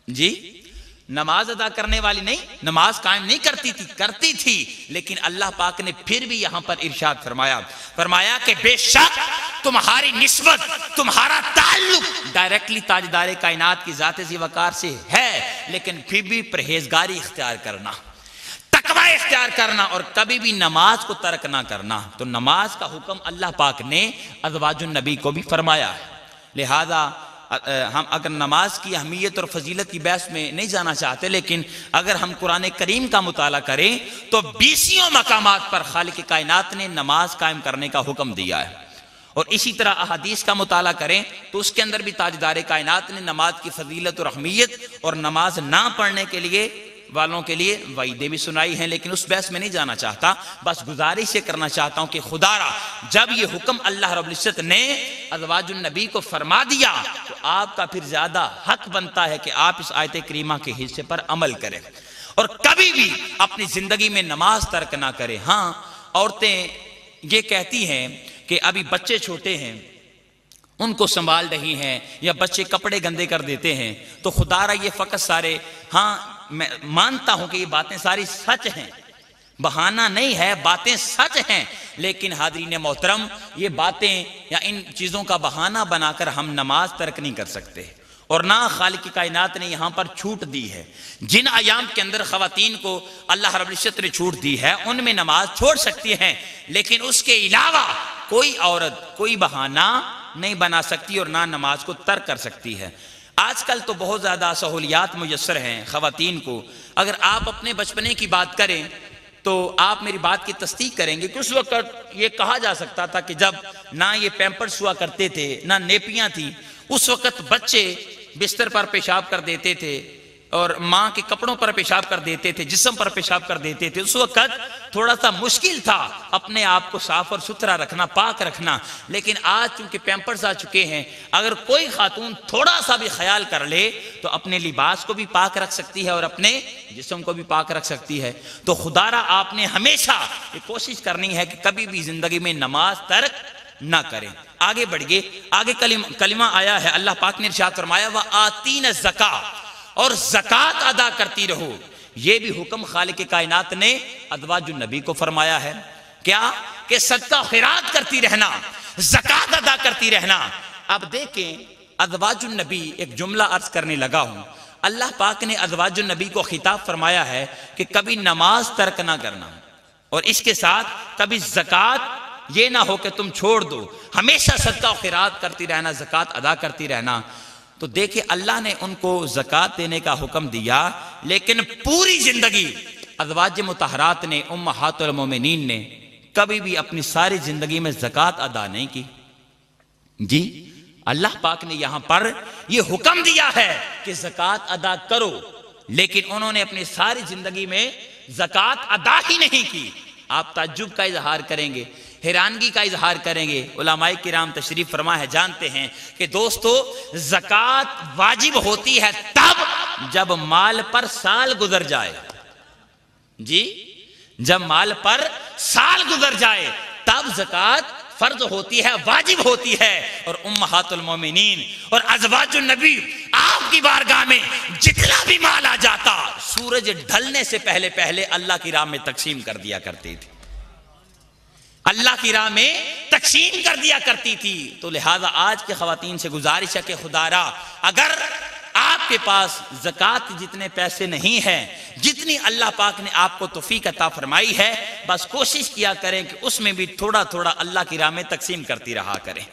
جی نماز ادا کرنے والی نہیں، نماز قائم نہیں کرتی تھی، کرتی تھی، لیکن اللہ پاک نے پھر بھی یہاں پر ارشاد فرمایا کہ بے شک تمہاری نسبت، تمہارا تعلق ڈائریکٹلی تاجدار کائنات کی ذات ذی وقار سے ہے، لیکن پھر بھی پرہیزگاری اختیار کرنا، تقوی اختیار کرنا، اور کبھی بھی نماز کو ترک نہ کرنا۔ تو نماز کا حکم اللہ پاک نے ازواج النبی کو بھی فرمایا ہے۔ لہذا ہم اگر نماز کی اہمیت اور فضیلت کی بحث میں نہیں جانا چاہتے، لیکن اگر ہم قرآن کریم کا مطالعہ کریں تو 20 مقامات پر خالق کائنات نے نماز قائم کرنے کا حکم دیا ہے، اور اسی طرح احادیث کا مطالعہ کریں تو اس کے اندر بھی تاجدار کائنات نے نماز کی فضیلت اور اہمیت اور نماز نہ پڑھنے کے لیے والوں کے لیے وعیدیں بھی سنائی ہیں، لیکن اس بحث میں نہیں جانا چاہتا۔ بس گزارش یہ کرنا چاہتا ہوں کہ خدا را جب یہ حکم اللہ رب العزت نے ازواج النبی کو فرما دیا تو آپ کا پھر زیادہ حق بنتا ہے کہ آپ اس آیت کریمہ کے حصے پر عمل کریں اور کبھی بھی اپنی زندگی میں نماز ترک نہ کریں۔ ہاں عورتیں یہ کہتی ہیں کہ ابھی بچے چھوٹے ہیں، ان کو سنبھال رہی ہیں، یا بچے کپڑے گندے کر دیتے ہیں، تو خدا را یہ فقط سارے، ہاں میں مانتا ہوں کہ یہ باتیں ساری سچ ہیں، بہانہ نہیں ہے، باتیں سچ ہیں، لیکن حاضرین محترم یہ باتیں یا ان چیزوں کا بہانہ بنا کر ہم نماز ترک نہیں کر سکتے، اور نہ خالق کائنات نے یہاں پر چھوٹ دی ہے۔ جن ایام کے اندر خواتین کو اللہ رب العزت نے چھوٹ دی ہے ان میں نماز چھوڑ سکتی ہیں، لیکن اس کے علاوہ کوئی عورت کوئی بہانہ نہیں بنا سکتی اور نہ نماز کو ترک کر سکتی ہے۔ آج کل تو بہت زیادہ سہولیات میسر ہیں خواتین کو۔ اگر آپ اپنے بچپنے کی بات کریں تو آپ میری بات کی تصدیق کریں گے کہ اس وقت یہ کہا جا سکتا تھا کہ جب نہ یہ پیمپرز ہوا کرتے تھے نہ نیپیاں تھیں، اس وقت بچے بستر پر پیشاب کر دیتے تھے اور ماں کے کپڑوں پر پیشاب کر دیتے تھے، جسم پر پیشاب کر دیتے تھے۔ اس وقت تھوڑا سا مشکل تھا اپنے آپ کو صاف اور ستھرا رکھنا، پاک رکھنا، لیکن آج چونکہ پیمپرز آ چکے ہیں، اگر کوئی خاتون تھوڑا سا بھی خیال کر لے تو اپنے لباس کو بھی پاک رکھ سکتی ہے اور اپنے جسم کو بھی پاک رکھ سکتی ہے۔ تو خدا را آپ نے ہمیشہ یہ کوشش کرنی ہے کہ کبھی بھی زندگی میں نماز ترک نہ کریں۔ آگے بڑھئے، آگے کلمہ آیا ہے، اللہ پاک نے ارشاد فرمایا وَآتِينَ الزَّكَاةَ، اور زکوٰۃ ادا کرتی رہو۔ یہ بھی حکم خالق کائنات نے ازواج النبی کو فرمایا ہے، کیا کہ صدقہ خیرات کرتی رہنا، زکوٰۃ ادا کرتی رہنا۔ اب دیکھیں ازواج النبی، ایک جملہ عرض کرنے لگا ہوں، اللہ پاک نے ازواج النبی کو خطاب فرمایا ہے کہ کبھی نماز ترک نہ کرنا، اور اس کے ساتھ کبھی زکوٰۃ یہ نہ ہو کہ تم چھوڑ دو، ہمیشہ صدقہ خیرات کرتی رہنا، زکوٰۃ ادا کرتی رہنا۔ تو دیکھیں اللہ نے ان کو زکوٰۃ دینے کا حکم دیا، لیکن پوری زندگی ازواج مطہرات نے، امہات المومنین نے کبھی بھی اپنی ساری زندگی میں زکوٰۃ ادا نہیں کی۔ جی اللہ پاک نے یہاں پر یہ حکم دیا ہے کہ زکوٰۃ ادا کرو، لیکن انہوں نے اپنی ساری زندگی میں زکوٰۃ ادا ہی نہیں کی۔ آپ تعجب کا اظہار کریں گے، حیرانگی کا اظہار کریں گے۔ علماء کرام تشریف فرما ہے، جانتے ہیں کہ دوستو زکوٰۃ واجب ہوتی ہے تب جب مال پر سال گزر جائے۔ جی جب مال پر سال گزر جائے تب زکوٰۃ فرض ہوتی ہے، واجب ہوتی ہے۔ اور امہات المومنین اور ازواج النبی آپ کی بارگاہ میں جتنا بھی مال آ جاتا سورج ڈھلنے سے پہلے پہلے اللہ کی راہ میں تقسیم کر دیا کرتی تھی، اللہ کی راہ میں تقسیم کر دیا کرتی تھی۔ تو لہٰذا آج کے خواتین سے گزارش ہے کہ خدا را اگر آپ کے پاس زکوٰۃ جتنے پیسے نہیں ہیں، جتنی اللہ پاک نے آپ کو توفیق عطا فرمائی ہے، بس کوشش کیا کریں کہ اس میں بھی تھوڑا تھوڑا اللہ کی راہ میں تقسیم کرتی رہا کریں۔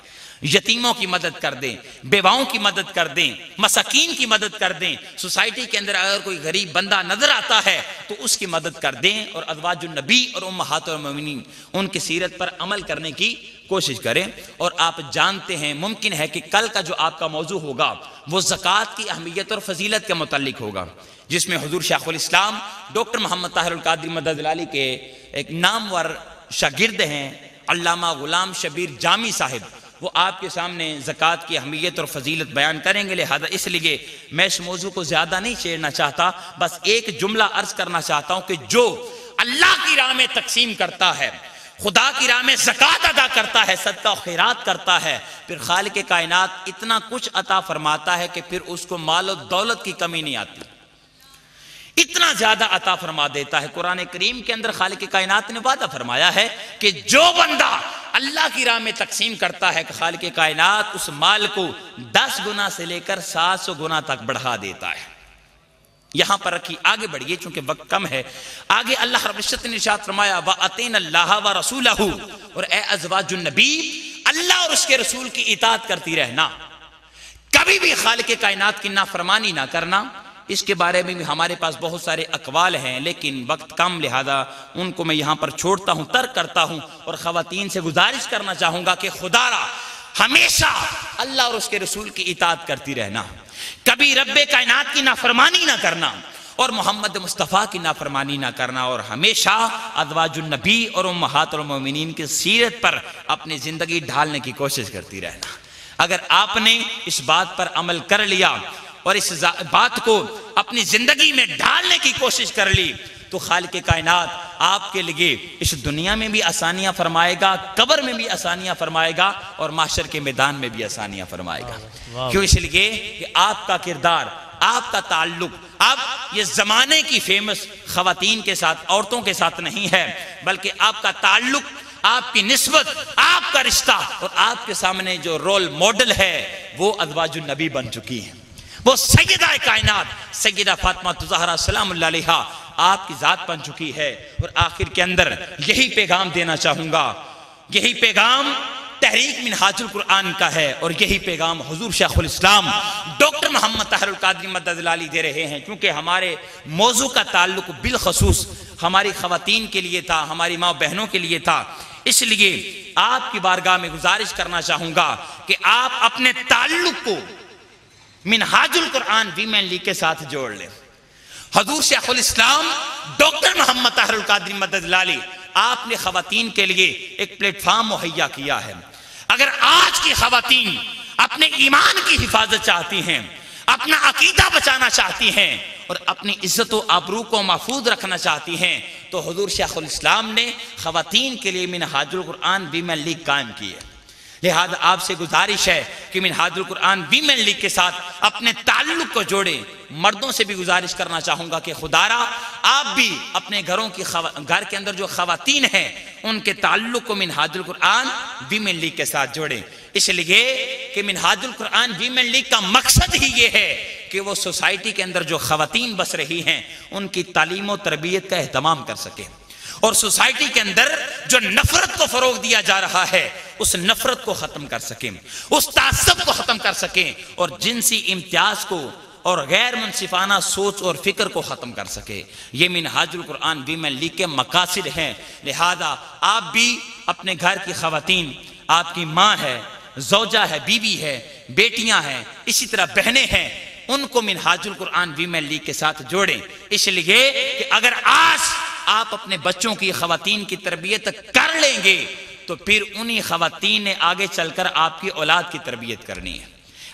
یتیموں کی مدد کر دیں، بیواؤں کی مدد کر دیں، مساکین کی مدد کر دیں۔ سوسائٹی کے اندر اگر کوئی غریب بندہ نظر آتا ہے تو اس کی مدد کر دیں، اور ازواج النبی اور امہات المومنین ان کی سیرت پر عمل کرنے کی کوشش کریں۔ اور آپ جانتے ہیں ممکن ہے کہ کل کا جو آپ کا موضوع ہوگا وہ زکوٰۃ کی اہمیت اور فضیلت کے متعلق ہوگا، جس میں حضور شیخ الاسلام ڈاکٹر محمد طاہر القادری مدد العالی کے ایک نامور شاگرد ہیں علامہ غلام شبیر جامی صاحب، وہ آپ کے سامنے زکوٰۃ کی اہمیت اور فضیلت بیان کریں گے، لہذا اس لیے میں اس موضوع کو زیادہ نہیں چھیڑنا چاہتا، بس ایک جملہ عرض کرنا چاہتا ہوں کہ جو اللہ کی راہ میں تقسیم کرتا ہے، خدا کی راہ میں زکوٰۃ ادا کرتا ہے، صدقہ و خیرات کرتا ہے، پھر خالق کائنات اتنا کچھ عطا فرماتا ہے کہ پھر اس کو مال و دولت کی کمی نہیں آتی، اتنا زیادہ عطا فرما دیتا ہے۔ قرآن کریم کے اندر خالق کائنات نے وعدہ فرمایا ہے کہ جو بندہ اللہ کی راہ میں تقسیم کرتا ہے کہ خالق کائنات اس مال کو 10 گنا سے لے کر 700 گنا تک بڑھا دیتا ہے۔ یہاں پر رکھی، آگے بڑھیے چونکہ وقت کم ہے۔ آگے اللہ رب العزت نے ارشاد فرمایا وَأَطِيعْنَا اللَّهَ وَرَسُولَهُ، اور اے ازواج النبی اللہ اور اس کے رسول کی اطاعت کرتی رہنا، کبھی بھی خالق کائنات کی نافرمانی نہ کرنا۔ اس کے بارے میں بھی ہمارے پاس بہت سارے اقوال ہیں، لیکن وقت کم، لہذا ان کو میں یہاں پر چھوڑتا ہوں، ترک کرتا ہوں، اور خواتین سے گزارش کرنا چاہوں گا کہ خدا را ہمیشہ اللہ اور اس کے رسول کی اطاعت کرتی رہنا، کبھی رب کائنات کی نافرمانی نہ کرنا اور محمد مصطفیٰ کی نافرمانی نہ کرنا، اور ہمیشہ ازواج النبی اور امہات المومنین کی سیرت پر اپنی زندگی ڈھالنے کی کوشش کرتی رہنا۔ اگر آپ نے اس بات پر عمل کر لیا اور اس بات کو اپنی زندگی میں ڈھالنے کی کوشش کر لی تو خالق کائنات آپ کے لیے اس دنیا میں بھی آسانیاں فرمائے گا، قبر میں بھی آسانیاں فرمائے گا، اور محشر کے میدان میں بھی آسانیاں فرمائے گا۔ کیوں؟ اس لیے کہ آپ کا کردار، آپ کا تعلق اب یہ زمانے کی فیمس خواتین کے ساتھ، عورتوں کے ساتھ نہیں ہے، بلکہ آپ کا تعلق، آپ کی نسبت، آپ کا رشتہ، اور آپ کے سامنے جو رول ماڈل ہے وہ ازواج النبی بن چکی ہیں، وہ سیدہ کائنات سیدہ فاطمہ الزہرا سلام اللہ علیہا آپ کی ذات بن چکی ہے۔ اور آخر کے اندر یہی پیغام دینا چاہوں گا، یہی پیغام تحریک منہاج القرآن کا ہے، اور یہی پیغام حضور شیخ الاسلام ڈاکٹر محمد طاہر القادری مدد العالی دے رہے ہیں، کیونکہ ہمارے موضوع کا تعلق بالخصوص ہماری خواتین کے لیے تھا، ہماری ماں بہنوں کے لیے تھا۔ اس لیے آپ کی بارگاہ میں گزارش کرنا چاہوں گا کہ آپ اپنے تعلق کو منہاج القرآن ویمن لیگ کے ساتھ جوڑ لیں۔ حضور شیخ الاسلام ڈاکٹر محمد طاہر القادری مدد العالی آپ نے خواتین کے لیے ایک پلیٹ فارم مہیا کیا ہے۔ اگر آج کی خواتین اپنے ایمان کی حفاظت چاہتی ہیں، اپنا عقیدہ بچانا چاہتی ہیں، اور اپنی عزت و آبرو کو محفوظ رکھنا چاہتی ہیں، تو حضور شیخ الاسلام نے خواتین کے لیے منہاج القرآن ویمن لیگ قائم کی ہے۔ لہذا آپ سے گزارش ہے کہ منہاج القرآن ویمن لیگ کے ساتھ اپنے تعلق کو جوڑیں۔ مردوں سے بھی گزارش کرنا چاہوں گا کہ خدا را آپ بھی اپنے گھر کے اندر جو خواتین ہیں ان کے تعلق کو منہاج القرآن ویمن لیگ کے ساتھ جوڑیں، اس لیے کہ منہاج القرآن ویمن لیگ کا مقصد ہی یہ ہے کہ وہ سوسائٹی کے اندر جو خواتین بس رہی ہیں ان کی تعلیم و تربیت کا اہتمام کر سکیں، اور سوسائٹی کے اندر جو نفرت کو فروغ دیا جا رہا ہے اس نفرت کو ختم کر سکیں، اس تعصب کو ختم کر سکیں، اور جنسی امتیاز کو اور غیر منصفانہ سوچ اور فکر کو ختم کر سکے۔ یہ منہاج القرآن ویمن لیگ کے مقاصد ہیں۔ لہذا آپ بھی اپنے گھر کی خواتین، آپ کی ماں ہے، زوجہ ہے، بیوی ہے، بیٹیاں ہیں، اسی طرح بہنیں ہیں، ان کو منہاج القرآن ویمن لیگ کے ساتھ جوڑیں، اس لیے کہ اگر آج آپ اپنے بچوں کی، خواتین کی تربیت کر لیں گے تو پھر انہی خواتین نے آگے چل کر آپ کی اولاد کی تربیت کرنی ہے،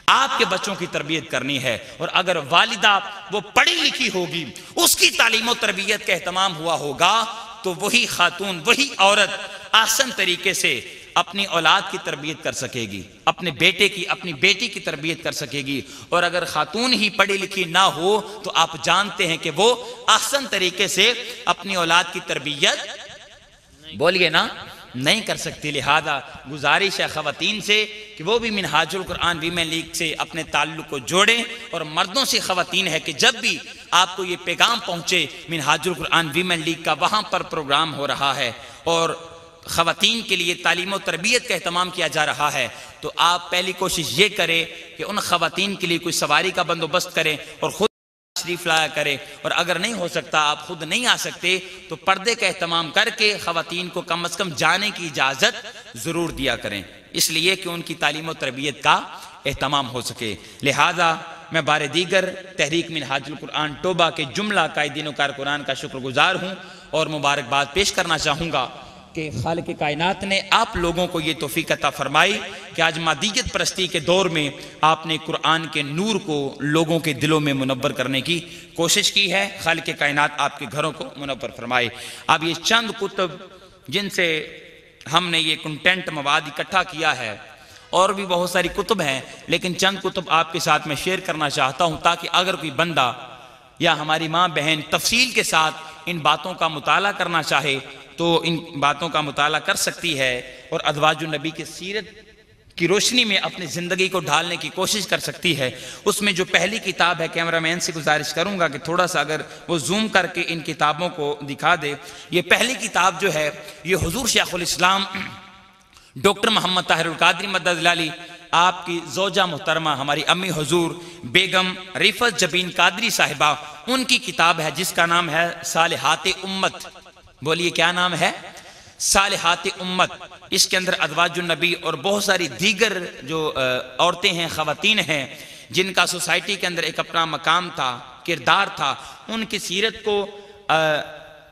آپ کے بچوں کی تربیت کرنی ہے۔ اور اگر والدہ وہ پڑھی لکھی ہوگی، اس کی تعلیم و تربیت کا اہتمام ہوا ہوگا، تو وہی خاتون، وہی عورت آسان طریقے سے اپنی اولاد کی تربیت کر سکے گی، اپنے بیٹے کی، اپنی بیٹی کی تربیت کر سکے گی۔ اور اگر خاتون ہی پڑھی لکھی نہ ہو تو آپ جانتے ہیں کہ وہ آسان طریقے سے اپنی اولاد کی تربیت بولیے نا نہیں کر سکتی۔ لہذا گزارش ہے خواتین سے کہ وہ بھی منہاج القرآن ویمن لیگ سے اپنے تعلق کو جوڑیں، اور مردوں سے خواتین ہے کہ جب بھی آپ کو یہ پیغام پہنچے منہاج القرآن ویمن لیگ کا وہاں پر پروگرام ہو رہا ہے اور خواتین کے لیے تعلیم و تربیت کا اہتمام کیا جا رہا ہے، تو آپ پہلی کوشش یہ کریں کہ ان خواتین کے لیے کوئی سواری کا بندوبست کریں اور خود تشریف لایا کرے، اور اگر نہیں ہو سکتا، آپ خود نہیں آ سکتے، تو پردے کا اہتمام کر کے خواتین کو کم از کم جانے کی اجازت ضرور دیا کریں، اس لیے کہ ان کی تعلیم و تربیت کا اہتمام ہو سکے۔ لہذا میں بار دیگر تحریک منہاج القرآن ٹوبہ کے جملہ قائدین و کارکنان کا شکر گزار ہوں اور مبارکباد پیش کرنا چاہوں گا، کہ خالق کائنات نے آپ لوگوں کو یہ توفیق عطا فرمائی کہ آج مادیت پرستی کے دور میں آپ نے قرآن کے نور کو لوگوں کے دلوں میں منور کرنے کی کوشش کی ہے۔ خالق کائنات آپ کے گھروں کو منور فرمائے۔ اب یہ چند کتب جن سے ہم نے یہ کنٹینٹ مواد اکٹھا کیا ہے، اور بھی بہت ساری کتب ہیں، لیکن چند کتب آپ کے ساتھ میں شیئر کرنا چاہتا ہوں تاکہ اگر کوئی بندہ یا ہماری ماں بہن تفصیل کے ساتھ ان باتوں کا مطالعہ کرنا چاہے تو ان باتوں کا مطالعہ کر سکتی ہے اور ازواج النبی کی سیرت کی روشنی میں اپنی زندگی کو ڈھالنے کی کوشش کر سکتی ہے۔ اس میں جو پہلی کتاب ہے، کیمرہ مین سے گزارش کروں گا کہ تھوڑا سا اگر وہ زوم کر کے ان کتابوں کو دکھا دے۔ یہ پہلی کتاب جو ہے یہ حضور شیخ الاسلام ڈاکٹر محمد طاہر القادری مدد اللہ علیہ، آپ کی زوجہ محترمہ ہماری امی حضور بیگم رفعت جبین قادری صاحبہ، ان کی کتاب ہے جس کا نام ہے صالحات امت۔ بولیے کیا نام ہے؟ صالحات امت۔ اس کے اندر ازواج النبی اور بہت ساری دیگر جو عورتیں ہیں، خواتین ہیں، جن کا سوسائٹی کے اندر ایک اپنا مقام تھا، کردار تھا، ان کی سیرت کو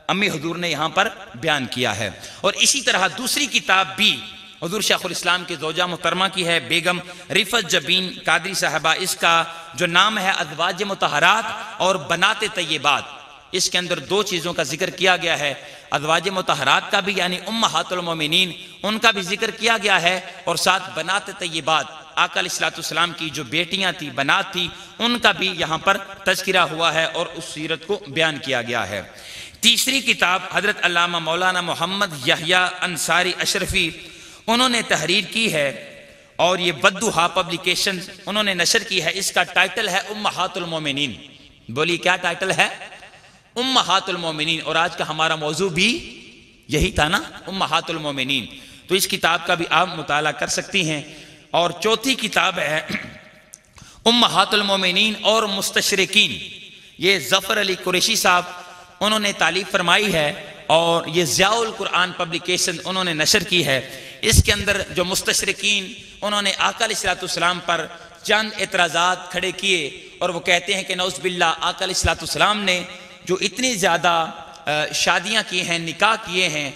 امی حضور نے یہاں پر بیان کیا ہے۔ اور اسی طرح دوسری کتاب بھی حضور شیخ الاسلام کی زوجہ محترمہ کی ہے، بیگم رفعت جبین قادری صاحبہ۔ اس کا جو نام ہے ازواج مطہرات اور بنات طیبات۔ اس کے اندر دو چیزوں کا ذکر کیا گیا ہے، ازواج مطہرات کا بھی یعنی امہات المومنین ان کا بھی ذکر کیا گیا ہے، اور ساتھ بنات طیبات آقا علیہ الصلوۃ والسلام کی جو بیٹیاں تھیں، بنات تھیں، ان کا بھی یہاں پر تذکرہ ہوا ہے اور اس سیرت کو بیان کیا گیا ہے۔ تیسری کتاب حضرت علامہ مولانا محمد یحییٰ انصاری اشرفی انہوں نے تحریر کی ہے، اور یہ بدوہا پبلیکیشن انہوں نے نشر کی ہے۔ اس کا ٹائٹل ہے امہات المومنین۔ بولیے کیا ٹائٹل ہے؟ امہات المومنین۔ اور آج کا ہمارا موضوع بھی یہی تھا نا، امہات المومنین، تو اس کتاب کا بھی آپ مطالعہ کر سکتی ہیں۔ اور چوتھی کتاب ہے امہات المومنین اور مستشرقین، یہ ظفر علی قریشی صاحب انہوں نے تالیف فرمائی ہے، اور یہ ضیاء القرآن پبلیکیشن انہوں نے نشر کی ہے۔ اس کے اندر جو مستشرقین انہوں نے آقا علیہ الصلوۃ والسلام پر چند اعتراضات کھڑے کیے، اور وہ کہتے ہیں کہ نعوذ باللہ آقا علیہ الصلوۃ والسلام نے جو اتنی زیادہ شادیاں کی ہیں، نکاح کیے ہیں،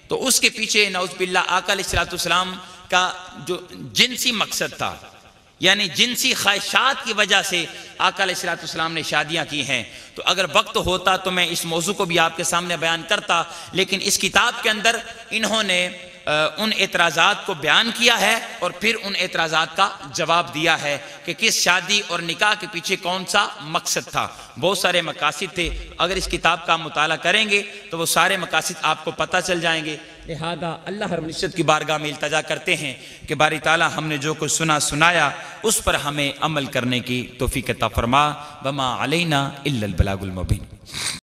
تو اس کے پیچھے نعوذ باللہ آقا علیہ الصلوۃ والسلام کا جو جنسی مقصد تھا، یعنی جنسی خواہشات کی وجہ سے آقا علیہ الصلوۃ والسلام نے شادیاں کی ہیں۔ تو اگر وقت ہوتا تو میں اس موضوع کو بھی آپ کے سامنے بیان کرتا، لیکن اس کتاب کے اندر انہوں نے ان اعتراضات کو بیان کیا ہے، اور پھر ان اعتراضات کا جواب دیا ہے کہ کس شادی اور نکاح کے پیچھے کون سا مقصد تھا۔ بہت سارے مقاصد تھے، اگر اس کتاب کا مطالعہ کریں گے تو وہ سارے مقاصد آپ کو پتہ چل جائیں گے۔ لہذا اللہ رب العزت کی بارگاہ میں التجا کرتے ہیں کہ باری تعالیٰ ہم نے جو کچھ سنا سنایا اس پر ہمیں عمل کرنے کی توفیق عطا فرما۔ وما علینا الا البلاغ المبین۔